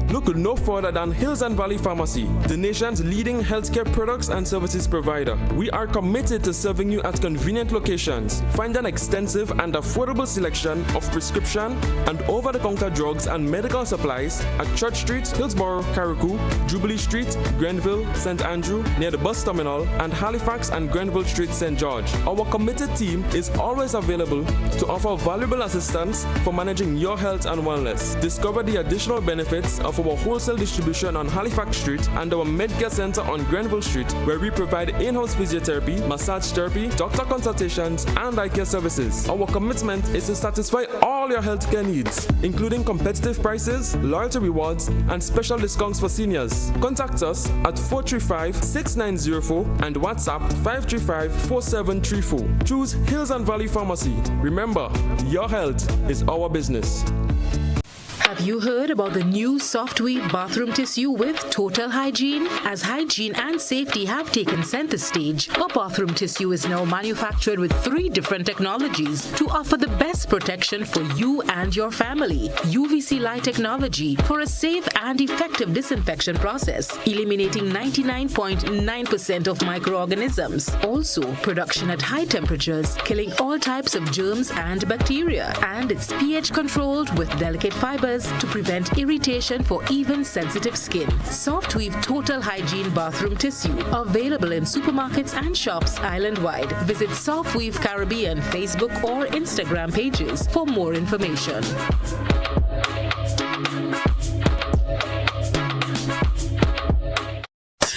Look no further than Hills and Valley Pharmacy, the nation's leading healthcare products and services provider. We are committed to serving you at convenient locations. Find an extensive and affordable selection of prescription and over-the-counter drugs and medical supplies at Church Street, Hillsborough, Carriacou, Jubilee Street, Grenville, St. Andrew, near the bus terminal, and Halifax and Grenville Street, St. George. Our committed team is always available to offer valuable assistance for managing your health and wellness. Discover the additional benefits of our wholesale distribution on Halifax Street and our Medcare Center on Grenville Street, where we provide in-house physiotherapy, massage therapy, doctor consultations, and eye care services. Our commitment is to satisfy all your healthcare needs, including competitive prices, loyalty rewards, and special discounts for seniors. Contact us at 435-6904 and WhatsApp 535-4734. Choose Hills and Valley Pharmacy. Remember, your health is our business. Have you heard about the new Softweave bathroom tissue with total hygiene? As hygiene and safety have taken center stage, our bathroom tissue is now manufactured with 3 different technologies to offer the best protection for you and your family. UVC light technology for a safe and effective disinfection process, eliminating 99.9% of microorganisms. Also, production at high temperatures, killing all types of germs and bacteria. And it's pH controlled with delicate fibers to prevent irritation for even sensitive skin. Softweave Total Hygiene Bathroom Tissue, available in supermarkets and shops island-wide. Visit Softweave Caribbean Facebook or Instagram pages for more information.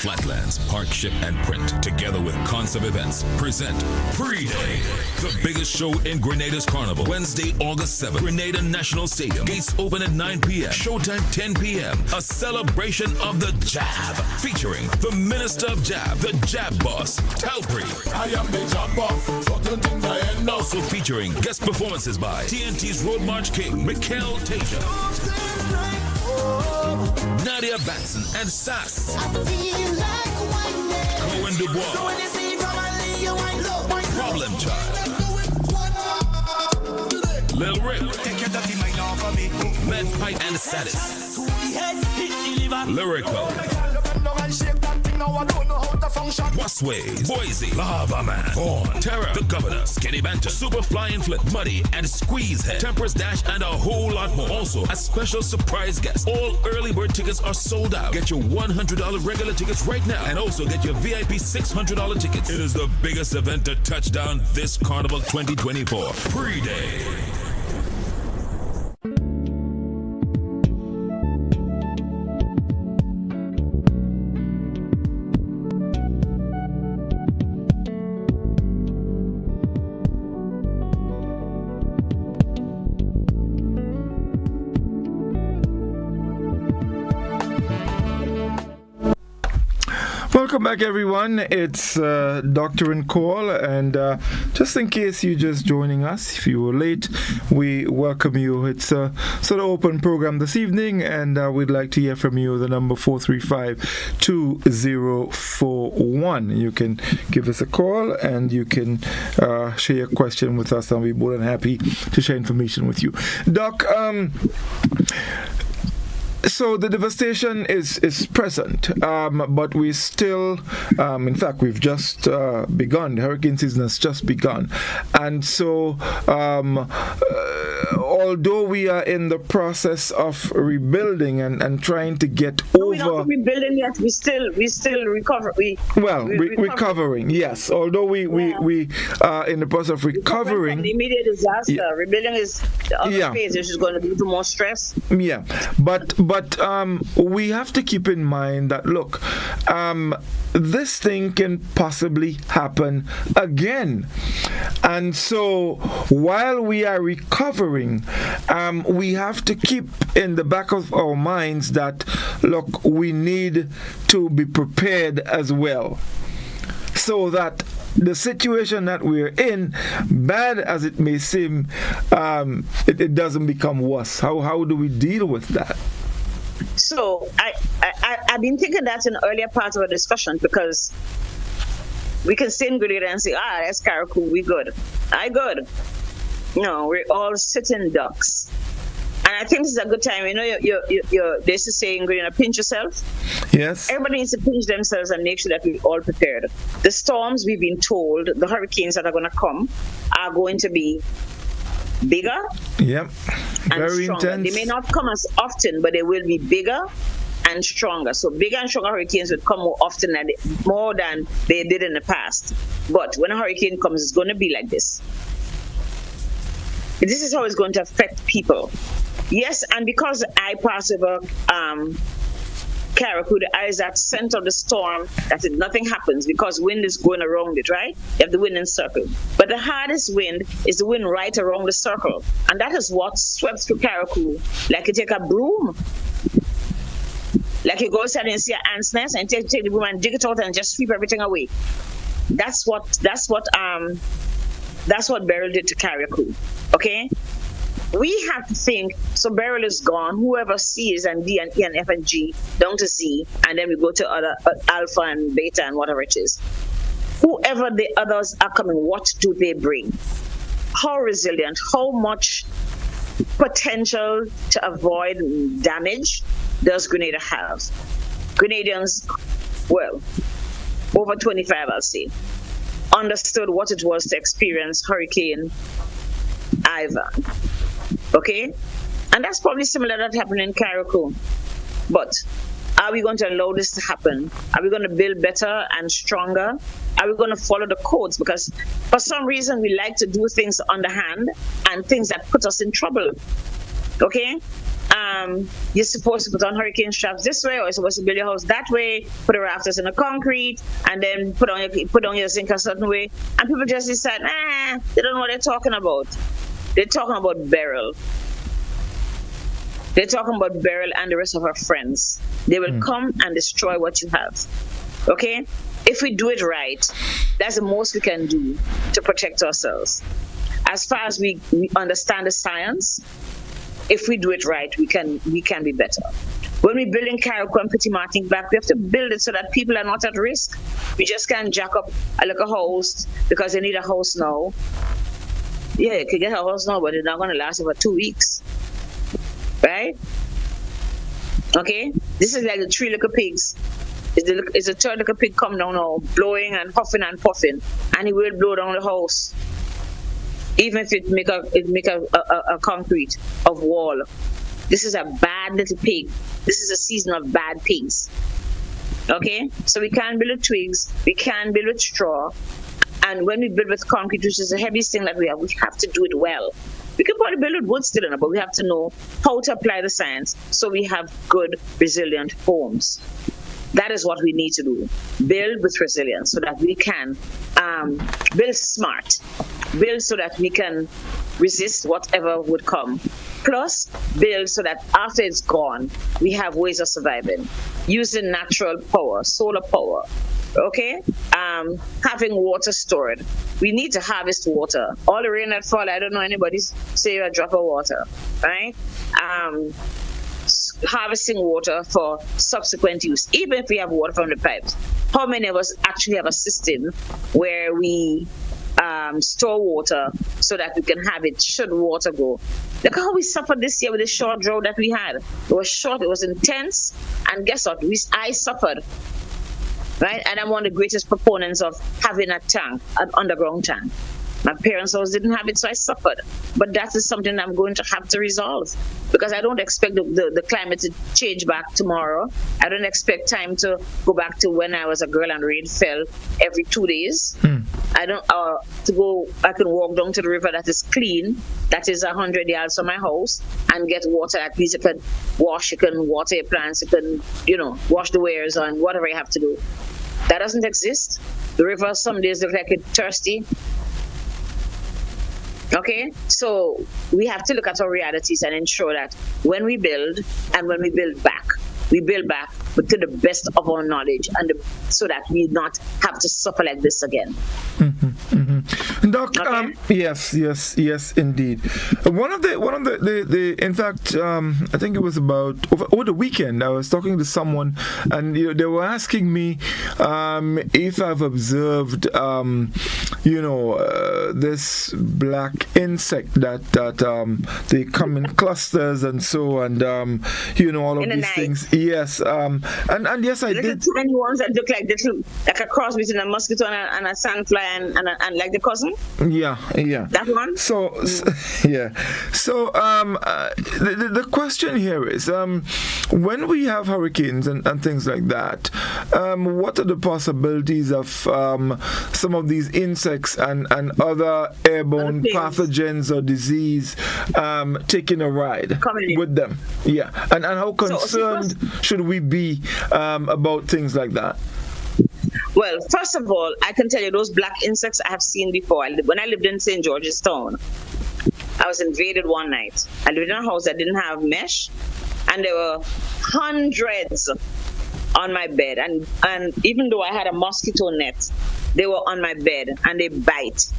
Flatlands, Parkship, and Print, together with Concept Events, present Pre-Day, the biggest show in Grenada's Carnival. Wednesday, August 7th, Grenada National Stadium. Gates open at 9 p.m. Showtime 10 p.m. A celebration of the Jab, featuring the Minister of Jab, the Jab Boss, Talpri. I am the Jab Boss, certain things I end up. Also featuring guest performances by TNT's Road March King, Mikhail Tasia, Nadia Batson, and Sass. Cohen Dubois, Problem Child, Lil Rick, Med Pipe and Status, Lyrical, Wasways, Boise, Lava Man, Vaughn, Terror, The Governor, Skinny Banter, Super Flying Flip, Muddy, and Squeezehead, Temperance Dash, and a whole lot more. Also, a special surprise guest. All early bird tickets are sold out. Get your $100 regular tickets right now, and also get your VIP $600 tickets. It is the biggest event to touch down this Carnival 2024. Pre-Day. Welcome back, everyone. It's Doctor and Call, and just in case you're just joining us, if you were late, we welcome you. It's a sort of open program this evening, and we'd like to hear from you. The number 435-2041. You can give us a call, and you can share your question with us, and we'll be more than happy to share information with you. Doc, so the devastation is present, but we still, in fact, we've just begun. The hurricane season has just begun. And so, although we are in the process of rebuilding and trying to get over... We're not rebuilding yet. We still recover. Recovering, yes. Although we are in the process of recovering... From the immediate disaster. Yeah. Rebuilding is the other phase, which is going to lead to more stress. Yeah, but we have to keep in mind that, look, this thing can possibly happen again. And so while we are recovering, we have to keep in the back of our minds that, look, we need to be prepared as well, so that the situation that we're in, bad as it may seem, it doesn't become worse. How do we deal with that? So I've been thinking that in earlier parts of our discussion, because we can sit in Grenada and say, that's Caracou, we good. Good. No, we're all sitting ducks. And I think this is a good time. You know, they used to say in Grenada, pinch yourself. Yes. Everybody needs to pinch themselves and make sure that we're all prepared. The storms, we've been told, the hurricanes that are going to come are going to be bigger. Yep. Very stronger. intense. They may not come as often, but they will be bigger and stronger. So bigger and stronger hurricanes will come more often and more than they did in the past. But when a hurricane comes, it's going to be like this. This is how it's going to affect people. Yes, and because I pass over Caracou, the eye is at center of the storm, nothing happens because wind is going around it, right? You have the wind in circle. But the hardest wind is the wind right around the circle. And that is what swept through Caracou. Like you take a broom. Like you go outside and see an ant's nest and take the broom and dig it out and just sweep everything away. That's what Beryl did to Caracou. Okay? We have to think, so Beryl is gone, whoever C is and D and E and F and G, down to Z, and then we go to other alpha and beta and whatever it is. Whoever the others are coming, what do they bring? How resilient, how much potential to avoid damage does Grenada have? Grenadians, well, over 25, I'll say, understood what it was to experience Hurricane Ivan. Okay? And that's probably similar to what happened in Caracou. But are we going to allow this to happen? Are we going to build better and stronger? Are we going to follow the codes? Because for some reason we like to do things underhand and things that put us in trouble. Okay? you're supposed to put on hurricane straps this way, or you're supposed to build your house that way, put the rafters in the concrete, and then put on your zinc a certain way. And people just decide, they don't know what they're talking about. They're talking about Beryl. They're talking about Beryl and the rest of her friends. They will come and destroy what you have. Okay? If we do it right, that's the most we can do to protect ourselves. As far as we understand the science, if we do it right, we can be better. When we build in Carriacou and Petit Martin back, we have to build it so that people are not at risk. We just can't jack up a little house because they need a house now. Yeah, you can get a house now, but it's not going to last over 2 weeks. Right? Okay? This is like the 3 little pigs. It's a third little pig come down now, blowing and huffing and puffing, and he will blow down the house. Even if it make a concrete of wall. This is a bad little pig. This is a season of bad pigs. Okay? So we can't build with twigs, we can't build with straw, and when we build with concrete, which is the heaviest thing that we have to do it well. We can probably build with wood still, but we have to know how to apply the science so we have good, resilient homes. That is what we need to do. Build with resilience so that we can build smart. Build so that we can resist whatever would come. Plus, build so that after it's gone, we have ways of surviving. Using natural power, solar power. Okay? Having water stored. We need to harvest water. All the rain that fall, I don't know anybody say a drop of water. Right? Harvesting water for subsequent use, even if we have water from the pipes. How many of us actually have a system where we store water so that we can have it should water go? Look how we suffered this year with the short drought that we had. It was short, it was intense, and guess what? I suffered. Right? And I'm one of the greatest proponents of having a tank, an underground tank. My parents always didn't have it, so I suffered. But that is something I'm going to have to resolve, because I don't expect the climate to change back tomorrow. I don't expect time to go back to when I was a girl and rain fell every 2 days. I don't I can walk down to the river that is clean, that is 100 yards from my house, and get water. At least you can wash, you can water your plants, you can, wash the wares and whatever you have to do. That doesn't exist. The river some days look like it's thirsty. Okay, so we have to look at our realities and ensure that when we build and when we build back, but to the best of our knowledge, and so that we not have to suffer like this again. Doc, okay. Yes, indeed. One of the in fact, I think it was about over the weekend, I was talking to someone, and they were asking me if I've observed, this black insect that they come in clusters and so, and all of these things. Yes, and yes, I did. Tiny ones that look like a cross between a mosquito and a sandfly and like the cousin. Yeah. That one. So yeah. So the question here is, when we have hurricanes and things like that, what are the possibilities of some of these insects and other airborne pathogens or disease taking a ride with them? Yeah, and how concerned should we be about things like that? Well, first of all, I can tell you those black insects I have seen before. When I lived in St. George's Town, I was invaded one night. I lived in a house that didn't have mesh, and there were hundreds on my bed. And even though I had a mosquito net, they were on my bed and they bite.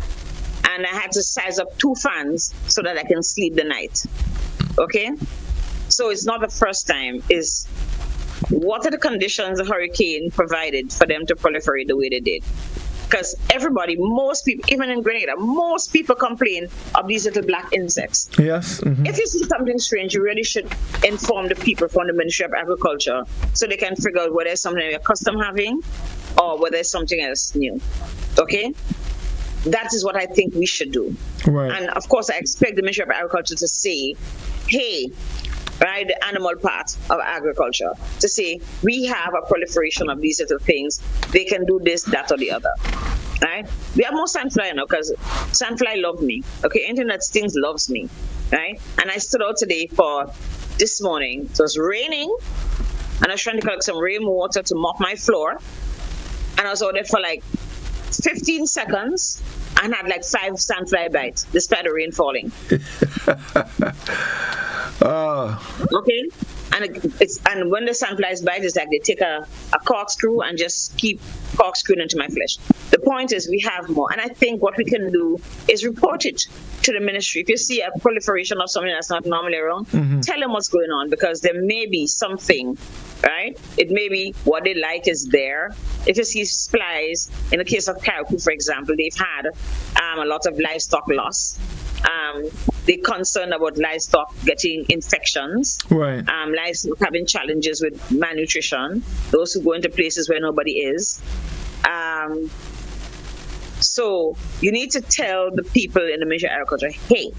And I had to size up 2 fans so that I can sleep the night. Okay? So it's not the first time. Is what are the conditions the hurricane provided for them to proliferate the way they did? Because most people, even in Grenada, most people complain of these little black insects. Yes. Mm-hmm. If you see something strange, you really should inform the people from the Ministry of Agriculture so they can figure out whether it's something they're accustomed having or whether it's something else new. Okay? That is what I think we should do. Right. And of course, I expect the Ministry of Agriculture to say, hey, right, the animal part of agriculture, to say, we have a proliferation of these little things. They can do this, that, or the other. Right? We have more sandfly now because sandfly love me. Okay, anything that stings loves me. Right? And I stood out today for this morning. It was raining, and I was trying to collect some rainwater to mop my floor. And I was out there for like 15 seconds and had like 5 sandfly bites despite the rain falling. Okay? And when the sandflies bite, it's like they take a corkscrew and just keep corkscrewing into my flesh. The point is we have more. And I think what we can do is report it to the ministry. If you see a proliferation of something that's not normally around, tell them what's going on, because there may be something, right? It may be what they like is there. If you see flies, in the case of Caribou, for example, they've had a lot of livestock loss. They're concerned about livestock getting infections, right? Livestock having challenges with malnutrition, those who go into places where nobody is. So you need to tell the people in the Ministry of Agriculture, hey,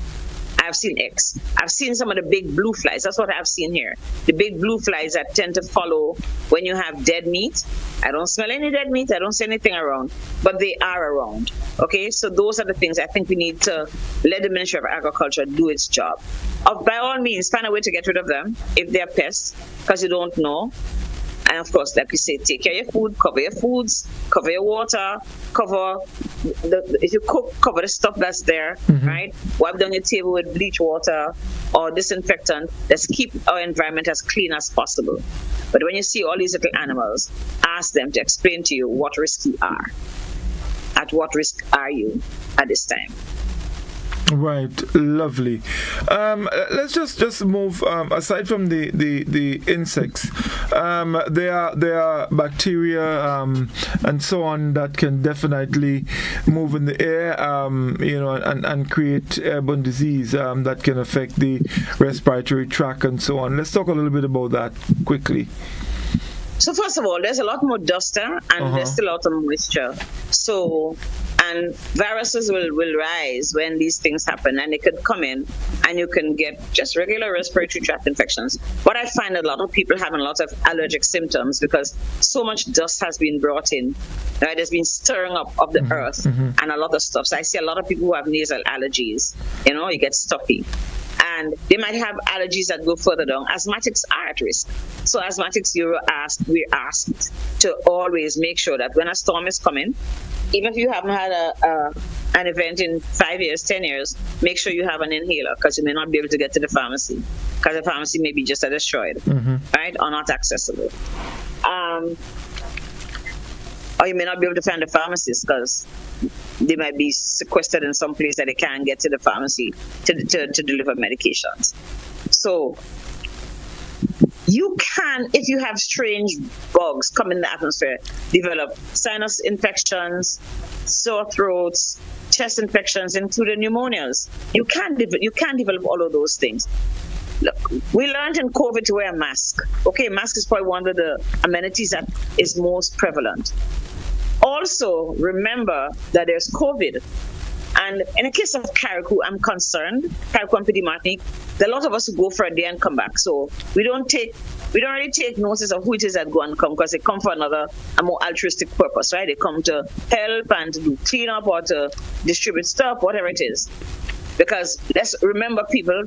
I've seen X. I've seen some of the big blue flies. That's what I've seen here. The big blue flies that tend to follow when you have dead meat. I don't smell any dead meat. I don't see anything around, but they are around. Okay, so those are the things I think we need to let the Ministry of Agriculture do its job. By all means, find a way to get rid of them if they're pests, because you don't know. And of course, like you say, take care of your food, cover your foods, cover your water, if you cook, cover the stuff that's there, right? Wipe down your table with bleach water or disinfectant. Let's keep our environment as clean as possible. But when you see all these little animals, ask them to explain to you what risk you are. At what risk are you at this time? Right, lovely. Let's just move aside from the insects. There are bacteria and so on that can definitely move in the air, and create airborne disease that can affect the respiratory tract and so on. Let's talk a little bit about that quickly. So first of all, there's a lot more dust there, and there's still a lot of moisture. So, and viruses will rise when these things happen, and they could come in, and you can get just regular respiratory tract infections. But I find a lot of people having a lot of allergic symptoms because so much dust has been brought in. Right? There's been stirring up of the earth and a lot of stuff. So I see a lot of people who have nasal allergies. You get stuffy. And they might have allergies that go further down. Asthmatics are at risk. So asthmatics, we're asked to always make sure that when a storm is coming, even if you haven't had an event in 5 years, 10 years, make sure you have an inhaler, because you may not be able to get to the pharmacy, because the pharmacy may be just destroyed, right, or not accessible. Or you may not be able to find a pharmacist because they might be sequestered in some place that they can't get to the pharmacy to deliver medications. So you can, if you have strange bugs come in the atmosphere, develop sinus infections, sore throats, chest infections, including pneumonias. You can develop all of those things. Look, we learned in COVID to wear a mask. Okay, mask is probably one of the amenities that is most prevalent. Also, remember that there's COVID. And in the case of Caribou, I'm concerned, Caribou and Petit Martinique, there are a lot of us who go for a day and come back. So we don't really take notice of who it is that go and come, because they come for a more altruistic purpose, right? They come to help and to do cleanup or to distribute stuff, whatever it is. Because let's remember, people,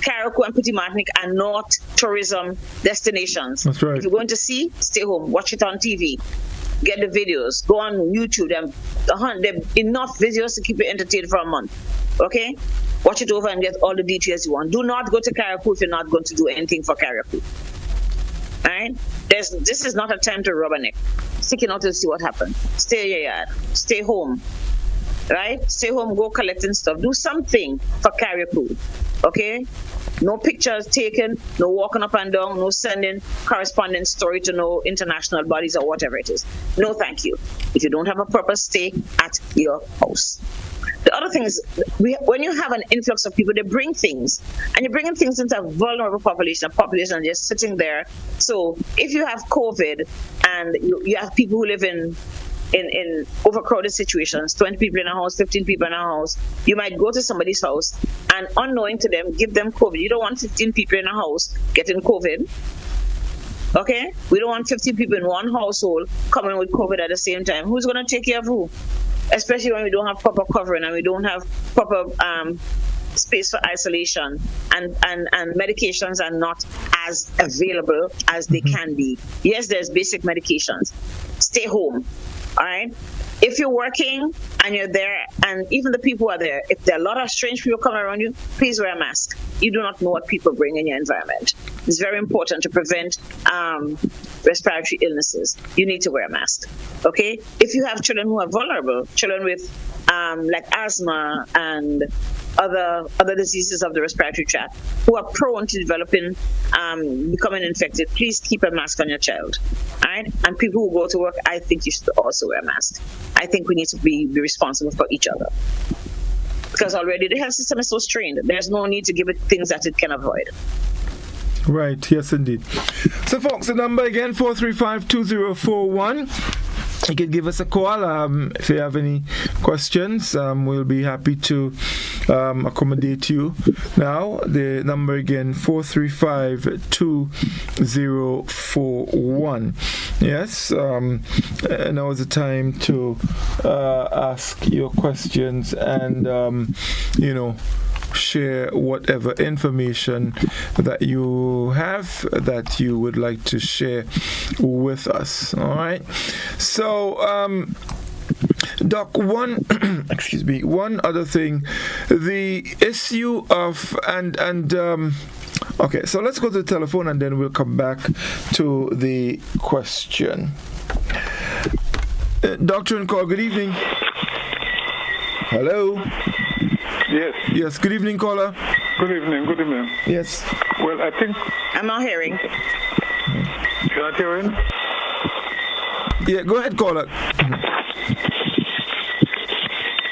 Caribou and Petit Martinique are not tourism destinations. That's right. If you're going to see, stay home, watch it on TV. Get the videos, go on YouTube. There are enough videos to keep you entertained for a month. Okay? Watch it over and get all the details you want. Do not go to Caribou if you're not going to do anything for Caribou. Alright? This is not a time to rubberneck. Stick it out to see what happens. Stay in your yard. Stay home. Right? Stay home, go collecting stuff. Do something for Caribou. Okay? No pictures taken, no walking up and down, no sending correspondence story to no international bodies or whatever it is. No, thank you. If you don't have a purpose, stay at your house. The other thing is, when you have an influx of people, they bring things, and you're bringing things into a vulnerable population, a population just sitting there. So if you have COVID and you have people who live in overcrowded situations, 20 people in a house, 15 people in a house, you might go to somebody's house and unknowing to them, give them COVID. You don't want 15 people in a house getting COVID. Okay? We don't want 15 people in one household coming with COVID at the same time. Who's going to take care of who? Especially when we don't have proper covering and we don't have proper space for isolation, and medications are not as available as they can be. Yes, there's basic medications. Stay home, all right? If you're working and you're there, and even the people who are there, if there are a lot of strange people coming around you, please wear a mask. You do not know what people bring in your environment. It's very important to prevent respiratory illnesses. You need to wear a mask, okay? If you have children who are vulnerable, children with like asthma and other diseases of the respiratory tract who are prone to developing, becoming infected, please keep a mask on your child. All right? And people who go to work, I think you should also wear a mask. I think we need to be responsible for each other. Because already the health system is so strained. There's no need to give it things that it can avoid. Right, yes indeed. So folks, the number again, 435-2041. You can give us a call if you have any questions. We'll be happy to accommodate you. Now, the number again, 435-2041. Yes, now is the time to ask your questions and, share whatever information that you have that you would like to share with us. All right. So, Doc, one other thing, the issue of okay, so let's go to the telephone and then we'll come back to the question. Doctor and call, good evening. Hello. Yes. Yes, good evening, caller. Good evening. Yes. Well, I think... I'm not hearing. You're not hearing? Yeah, go ahead, caller. I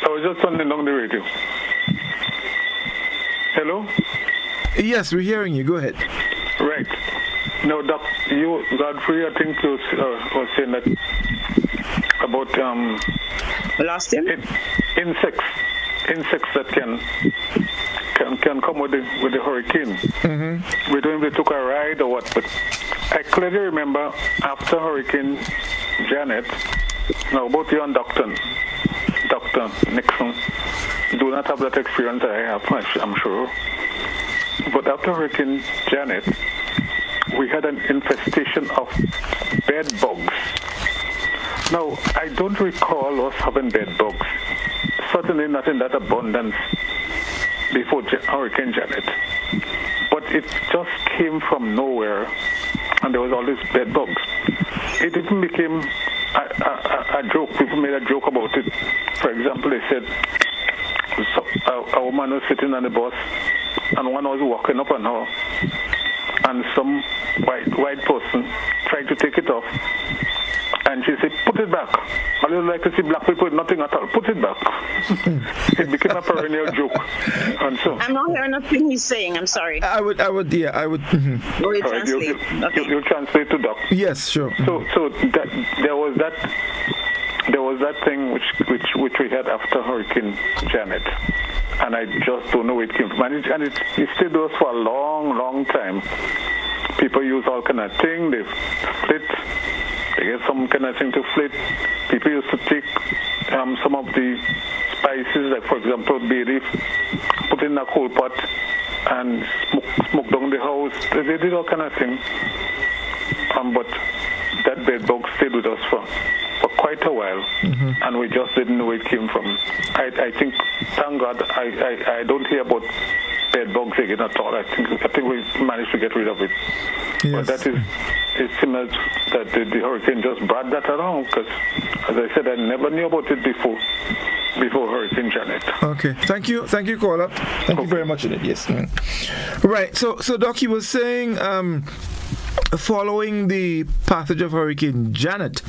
was just turning on the radio. Hello? Yes, we're hearing you. Go ahead. Right. Now, Godfrey, I think you was saying that about... Lost him? Insects that can come with the hurricane. Mm-hmm. We don't know if they took a ride or what, but I clearly remember after Hurricane Janet, now both you and Dr. Nixon do not have that experience I have, I'm sure. But after Hurricane Janet, we had an infestation of bed bugs. Now, I don't recall us having bed bugs. Certainly not in that abundance before Hurricane Janet. But it just came from nowhere, and there was all these bed bugs. It even became a joke. People made a joke about it. For example, they said a woman was sitting on the bus, and one was walking up on her, and some white person tried to take it off. And she said, put it back. I don't like to see black people with nothing at all. Put it back. It became a perennial joke. And so I'm not hearing nothing he's saying. I'm sorry. I would. Mm-hmm. Will you translate? You translate to Doc. Yes, sure. So there was that thing which we had after Hurricane Janet. And I just don't know where it came from. And it stayed with us for a long time. People use all kind of thing. They split. They get some kind of thing to flip. People used to take some of the spices, like for example bay leaf, put in a coal pot and smoke down the house. They did all kind of things. But that bed bug stayed with us for quite a while, mm-hmm. and we just didn't know where it came from. I think, thank God, I don't hear about bed bugs again at all. I think we managed to get rid of it. Yes. But that is... It seems that the hurricane just brought that around because, as I said, I never knew about it before Hurricane Janet. Okay, thank you, caller. Thank you very much. Yes. Right. So Doc, you was saying, following the passage of Hurricane Janet,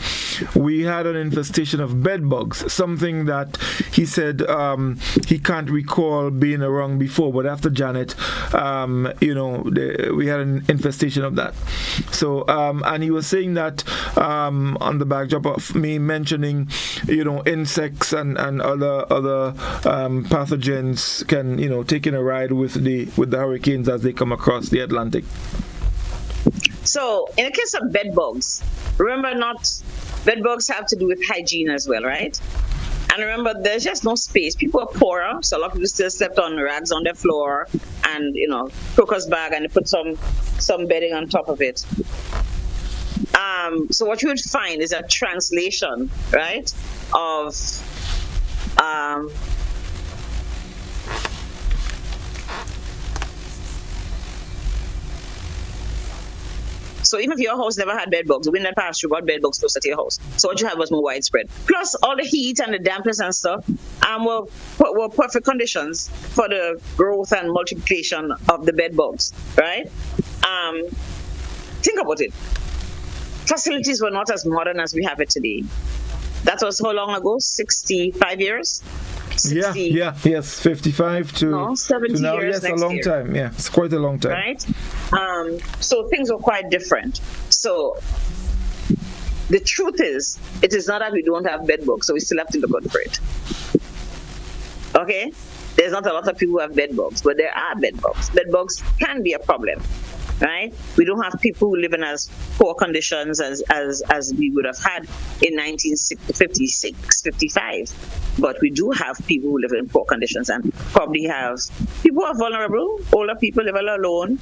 we had an infestation of bed bugs, something that he said he can't recall being around before, but after Janet, we had an infestation of that. So, and he was saying that on the backdrop of me mentioning, insects and other pathogens can, taking a ride with the hurricanes as they come across the Atlantic. So, in the case of bed bugs, remember bed bugs have to do with hygiene as well, right? And remember, there's just no space. People are poorer, so a lot of people still slept on rags on their floor and, crocus bag, and they put some bedding on top of it. So what you would find is a translation, right, of so even if your house never had bed bugs, the wind that passed through got bed bugs closer to your house. So what you had was more widespread. Plus, all the heat and the dampness and stuff were perfect conditions for the growth and multiplication of the bed bugs, right? Think about it. Facilities were not as modern as we have it today. That was how long ago? 65 years? 60, yes, 55 to 70 to now. years. Yes, a long time. Yeah, it's quite a long time. Right? So things were quite different. So the truth is, it is not that we don't have bed bugs, so we still have to look out for it. Okay? There's not a lot of people who have bed bugs, but there are bed bugs. Bed bugs can be a problem. Right? We don't have people who live in as poor conditions as we would have had in 1956, 55. But we do have people who live in poor conditions and probably have people who are vulnerable. Older people live all alone.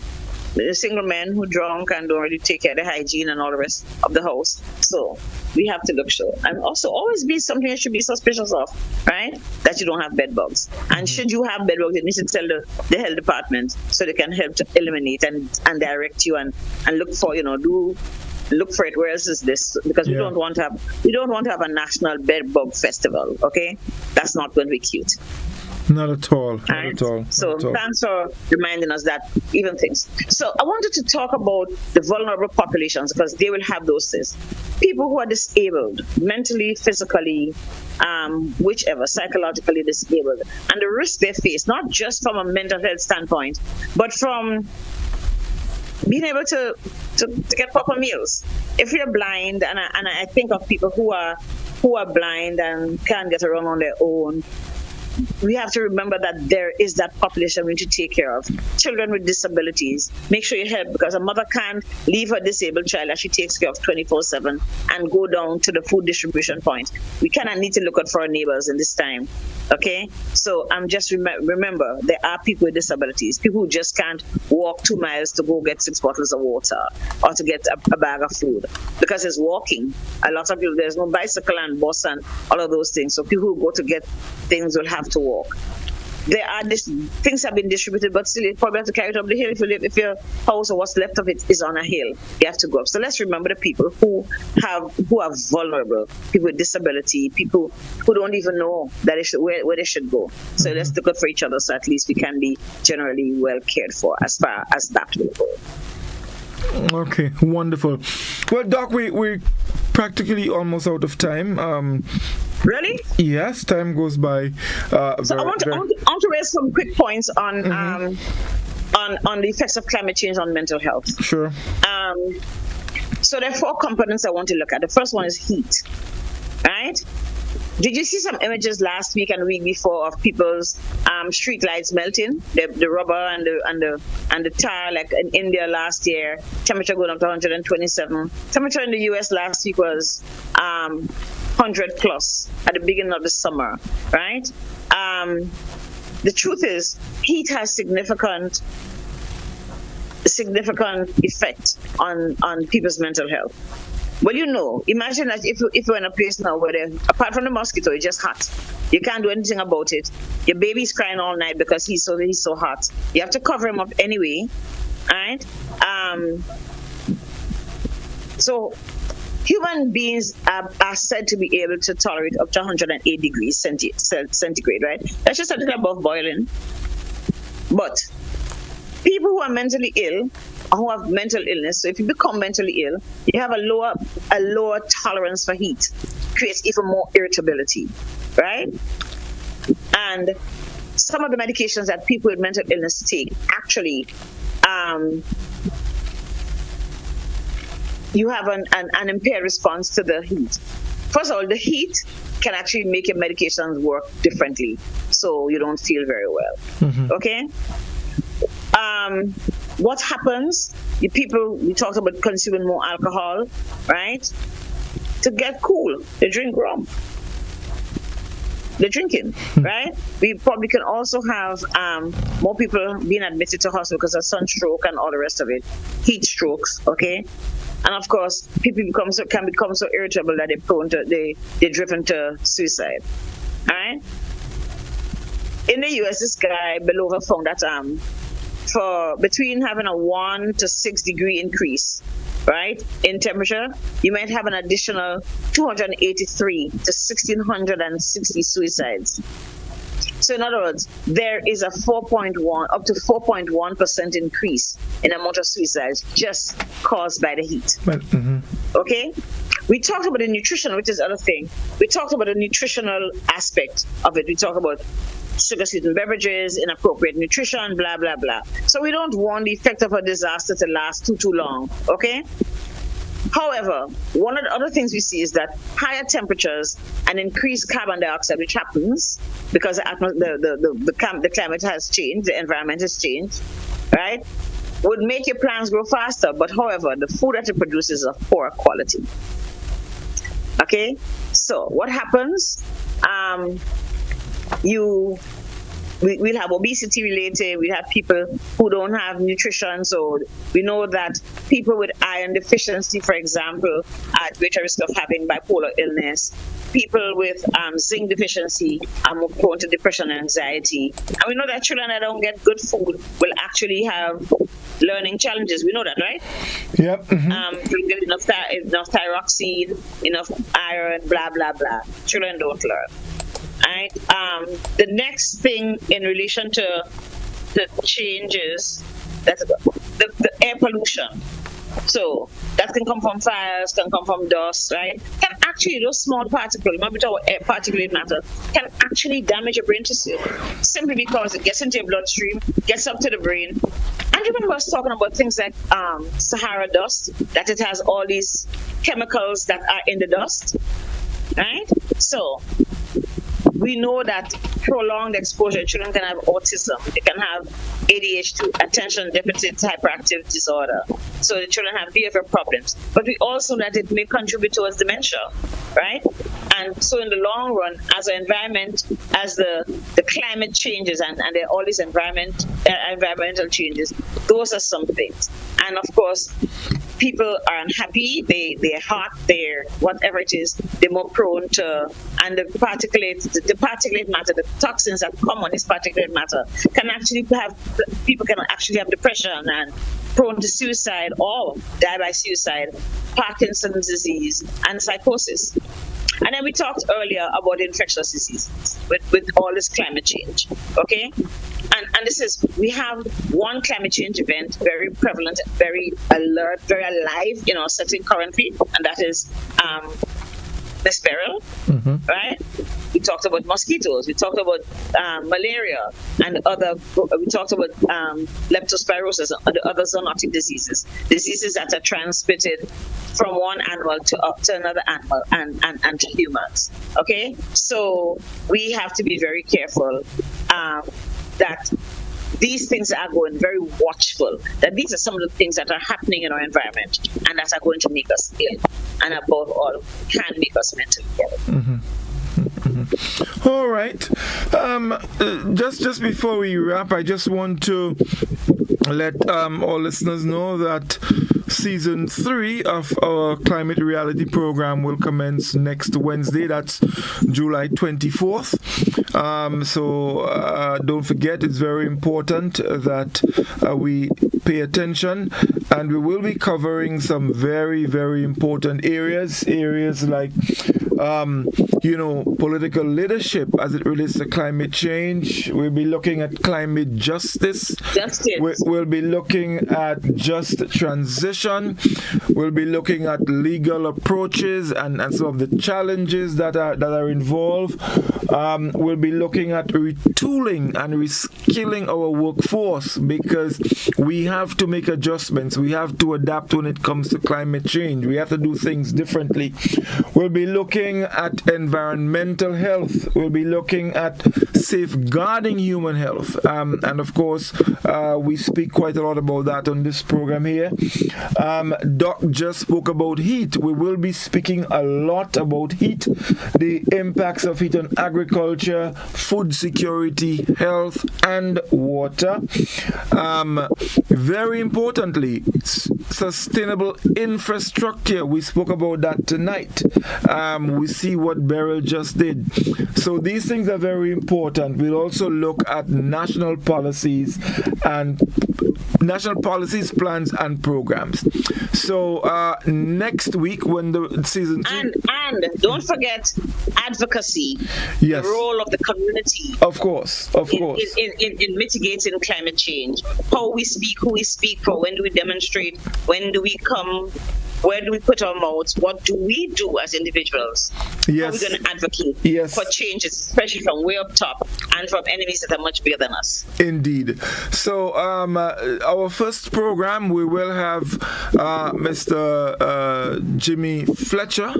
Single men who drunk and don't really take care of the hygiene and all the rest of the house. So we have to look sure. And also always be something you should be suspicious of, right? That you don't have bed bugs. And should you have bed bugs, you need to tell the health department so they can help to eliminate and direct you and look for, look for it. Where else is this? Because we don't want to have a national bed bug festival, okay? That's not going to be cute. Not at all. Not at all. So thanks for reminding us that even things. So I wanted to talk about the vulnerable populations because they will have those things. People who are disabled, mentally, physically, whichever, psychologically disabled, and the risk they face, not just from a mental health standpoint, but from being able to get proper meals. If you're blind, and I think of people who are blind and can't get around on their own, we have to remember that there is that population we need to take care of. Children with disabilities, make sure you help, because a mother can't leave her disabled child that she takes care of 24/7 and go down to the food distribution point. We kind of need to look out for our neighbors in this time, okay? So I'm just remember, there are people with disabilities, people who just can't walk 2 miles to go get 6 bottles of water or to get a bag of food because it's walking. A lot of people, there's no bicycle and bus and all of those things. So people who go to get things will have to walk. There are things have been distributed, but still you probably have to carry it up the hill if your house or what's left of it is on a hill. You have to go up. So let's remember the people who are vulnerable, people with disability, people who don't even know that where they should go. So let's look out for each other so at least we can be generally well cared for as far as that will go. Okay, wonderful. Well, Doc, we're practically almost out of time. Really? Yes, time goes by. So I want to raise some quick points on the effects of climate change on mental health. Sure. So there are 4 components I want to look at. The first one is heat, right? Did you see some images last week and the week before of people's street lights melting? The rubber and the tar, like in India last year, temperature going up to 127. Temperature in the US last week was 100 plus at the beginning of the summer, right? The truth is, heat has significant effect on people's mental health. Well, imagine that if you're in a place now where apart from the mosquito, it's just hot. You can't do anything about it. Your baby's crying all night because he's so hot. You have to cover him up anyway, right? So human beings are said to be able to tolerate up to 108 degrees centigrade, right? That's just a little above boiling. But people who are mentally ill or who have mental illness, so if you become mentally ill, you have a lower tolerance for heat, creates even more irritability, right? And some of the medications that people with mental illness take, actually, you have an impaired response to the heat. First of all, the heat can actually make your medications work differently, so you don't feel very well, okay? What happens? We talked about consuming more alcohol, right? To get cool, they drink rum. the drinking, right? We probably can also have more people being admitted to hospital because of sunstroke and all the rest of it, heat strokes, okay? And of course, people can become so irritable that they're driven to suicide. All right. In the U.S., this guy Belova found that for between having a 1 to 6 degree increase, right, in temperature, you might have an additional 283 to 1,660 suicides. So in other words, there is a 4.1 up to 4.1% increase in the amount of suicides just caused by the heat. Okay? We talked about the nutrition, which is the other thing. We talked about the nutritional aspect of it. We talked about sugar-sweetened beverages, inappropriate nutrition, blah, blah, blah. So we don't want the effect of a disaster to last too long, okay? However, one of the other things we see is that higher temperatures and increased carbon dioxide, which happens because the climate has changed, the environment has changed, right, would make your plants grow faster. But however, the food that it produces is of poor quality. Okay, so what happens? We'll have obesity related, we have people who don't have nutrition, so we know that people with iron deficiency, for example, are at greater risk of having bipolar illness. People with zinc deficiency are more prone to depression and anxiety. And we know that children that don't get good food will actually have learning challenges. We know that, right? Yep. You get enough thyroxine, enough iron, blah, blah, blah. Children don't learn. Right. The next thing in relation to the changes, that's the air pollution. So that can come from fires, can come from dust, right? Can actually, those small particles, remember our air particulate matter, can actually damage your brain tissue simply because it gets into your bloodstream, gets up to the brain. And you remember us talking about things like Sahara dust, that it has all these chemicals that are in the dust, right? So we know that prolonged exposure, children can have autism, they can have ADHD, attention deficit hyperactive disorder. So the children have behavior problems. But we also know that it may contribute towards dementia, right? And so in the long run, as an environment, as the climate changes and there are all these environmental changes, those are some things. And of course, people are unhappy, they're hot, they're whatever it is, they're more prone to, and the particulate matter, the toxins that come on this particulate matter can actually have depression and prone to suicide or die by suicide, Parkinson's disease, and psychosis. And then we talked earlier about infectious diseases with all this climate change, okay? And this is, we have one climate change event, very prevalent, very alert, very alive in our setting currently, and that is the spiral, right? We talked about mosquitoes, we talked about malaria, and we talked about leptospirosis and the other zoonotic diseases that are transmitted from one animal to another animal and to humans. Okay, so we have to be very careful that these things are going, very watchful, that these are some of the things that are happening in our environment and that are going to make us ill, and above all, can make us mentally ill. All right. Just before we wrap, I just want to let all listeners know that Season 3 of our Climate Reality program will commence next Wednesday. That's July 24th. So don't forget, it's very important that we pay attention, and we will be covering some very, very important areas like political leadership as it relates to climate change. We'll be looking at climate justice. We'll be looking at just transition. We'll be looking at legal approaches and some of the challenges that are involved. We'll be looking at retooling and reskilling our workforce, because we have to make adjustments. We have to adapt when it comes to climate change. We have to do things differently. We'll be looking at environmental health. We'll be looking at safeguarding human health. And of course, we speak quite a lot about that on this program here. Doc just spoke about heat. We will be speaking a lot about heat, the impacts of heat on agriculture, food security, health, and water. Very importantly, sustainable infrastructure. We spoke about that tonight. We see what Beryl just did. So these things are very important. We'll also look at national policies, plans, and programs. So next week, when the season 3... And don't forget advocacy. Yes. The role of the community. Of course. In mitigating climate change. How we speak, who we speak for, when do we demonstrate, when do we come, where do we put our mouths, what do we do as individuals? Yes. How are we going to advocate for changes, especially from way up top and from enemies that are much bigger than us? Indeed. So our first program, we will have Mr. Jimmy Fletcher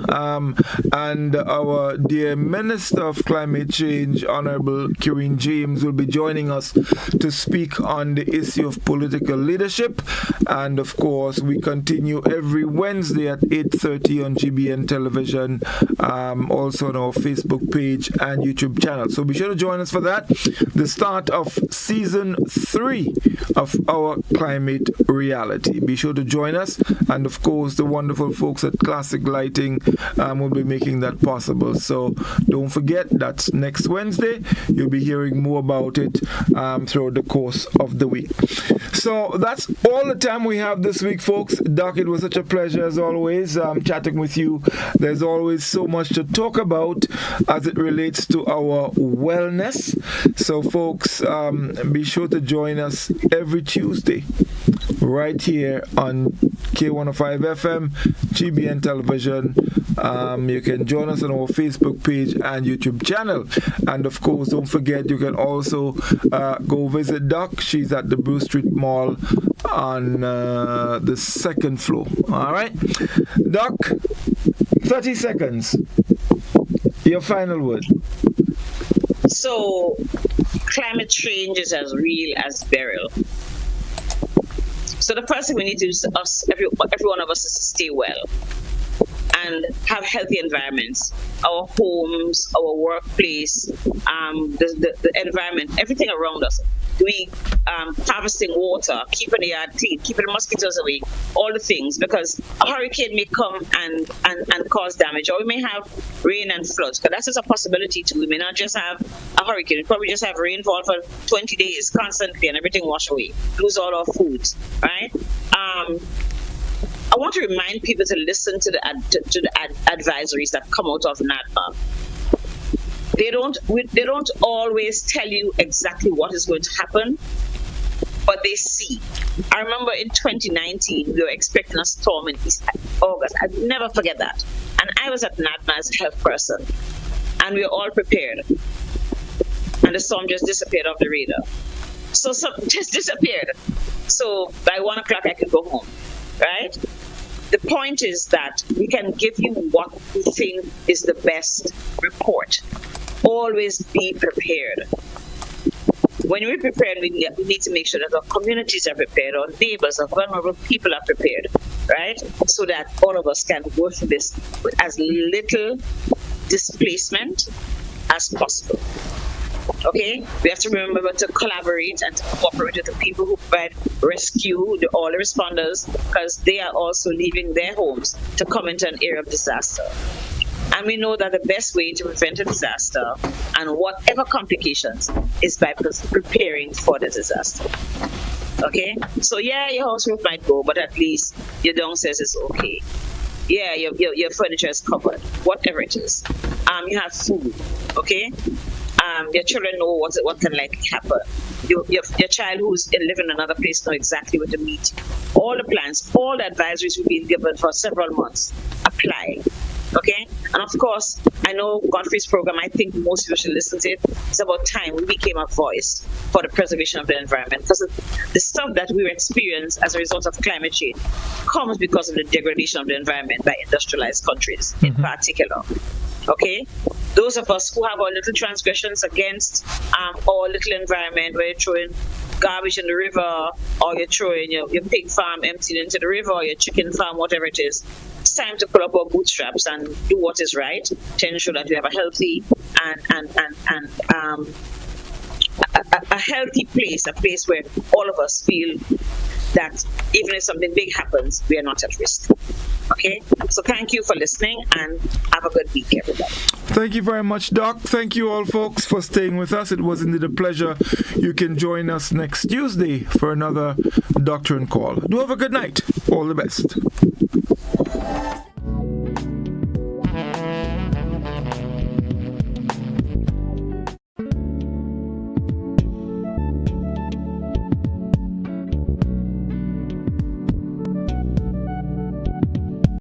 and our dear Minister of Climate Change, Honorable Kieran James, will be joining us to speak on the issue of political leadership. And of course, we continue every Wednesday at 8:30 on GBN television, also on our Facebook page and YouTube channel. So be sure to join us for that. The start of season 3 of our Climate Reality. Be sure to join us, and of course the wonderful folks at Classic Lighting will be making that possible. So don't forget, that's next Wednesday. You'll be hearing more about it throughout the course of the week. So that's all the time we have this week, folks. Doc, it was such a pleasure as always chatting with you. There's always so much to talk about as it relates to our wellness. So folks, be sure to join us every Tuesday right here on K105 FM, GBN television. You can join us on our Facebook page and YouTube channel. And of course, don't forget, you can also go visit Doc. She's at the Bruce Street Mall on the second floor. All right, Doc, 30 seconds. Your final word. So, climate change is as real as burial. So the first thing we need to do is every one of us is to stay well and have healthy environments. Our homes, our workplace, the environment, everything around us. We harvesting water, keeping the yard clean, keeping the mosquitoes away, all the things, because a hurricane may come and cause damage, or we may have rain and floods, because that's just a possibility too. We may not just have a hurricane, we probably just have rainfall for 20 days constantly and everything wash away, lose all our foods, right? I want to remind people to listen to the advisories that come out of NADMA. They don't always tell you exactly what is going to happen, but they see. I remember in 2019, we were expecting a storm in East August. I'd never forget that. And I was at NADMA as a health person, and we were all prepared. And the storm just disappeared off the radar. So just disappeared. So by 1 o'clock, I could go home, right? The point is that we can give you what we think is the best report. Always be prepared. When we're prepared, we need to make sure that our communities are prepared, our neighbors, our vulnerable people are prepared, right? So that all of us can go through this with as little displacement as possible. Okay? We have to remember to collaborate and to cooperate with the people who provide rescue, all the responders, because they are also leaving their homes to come into an area of disaster. And we know that the best way to prevent a disaster and whatever complications is by preparing for the disaster. Okay? So yeah, your house roof might go, but at least your downstairs is okay. Yeah, your furniture is covered, whatever it is. You have food, okay? Your children know what can likely happen. Your child who's living in another place know exactly what to meet. All the plans, all the advisories we've been given for several months, apply. Okay? And of course, I know Godfrey's program, I think most people should listen to it. It's about time we became a voice for the preservation of the environment. Because the stuff that we experience as a result of climate change comes because of the degradation of the environment by industrialized countries in particular. Okay? Those of us who have our little transgressions against our little environment, where you're throwing garbage in the river, or you're throwing your pig farm emptied into the river, or your chicken farm, whatever it is, it's time to pull up our bootstraps and do what is right to ensure that we have a healthy a healthy place, a place where all of us feel that even if something big happens, we are not at risk. Okay? So thank you for listening, and have a good week, everybody. Thank you very much, Doc. Thank you all, folks, for staying with us. It was indeed a pleasure. You can join us next Tuesday for another Doctrine Call. Do have a good night. All the best.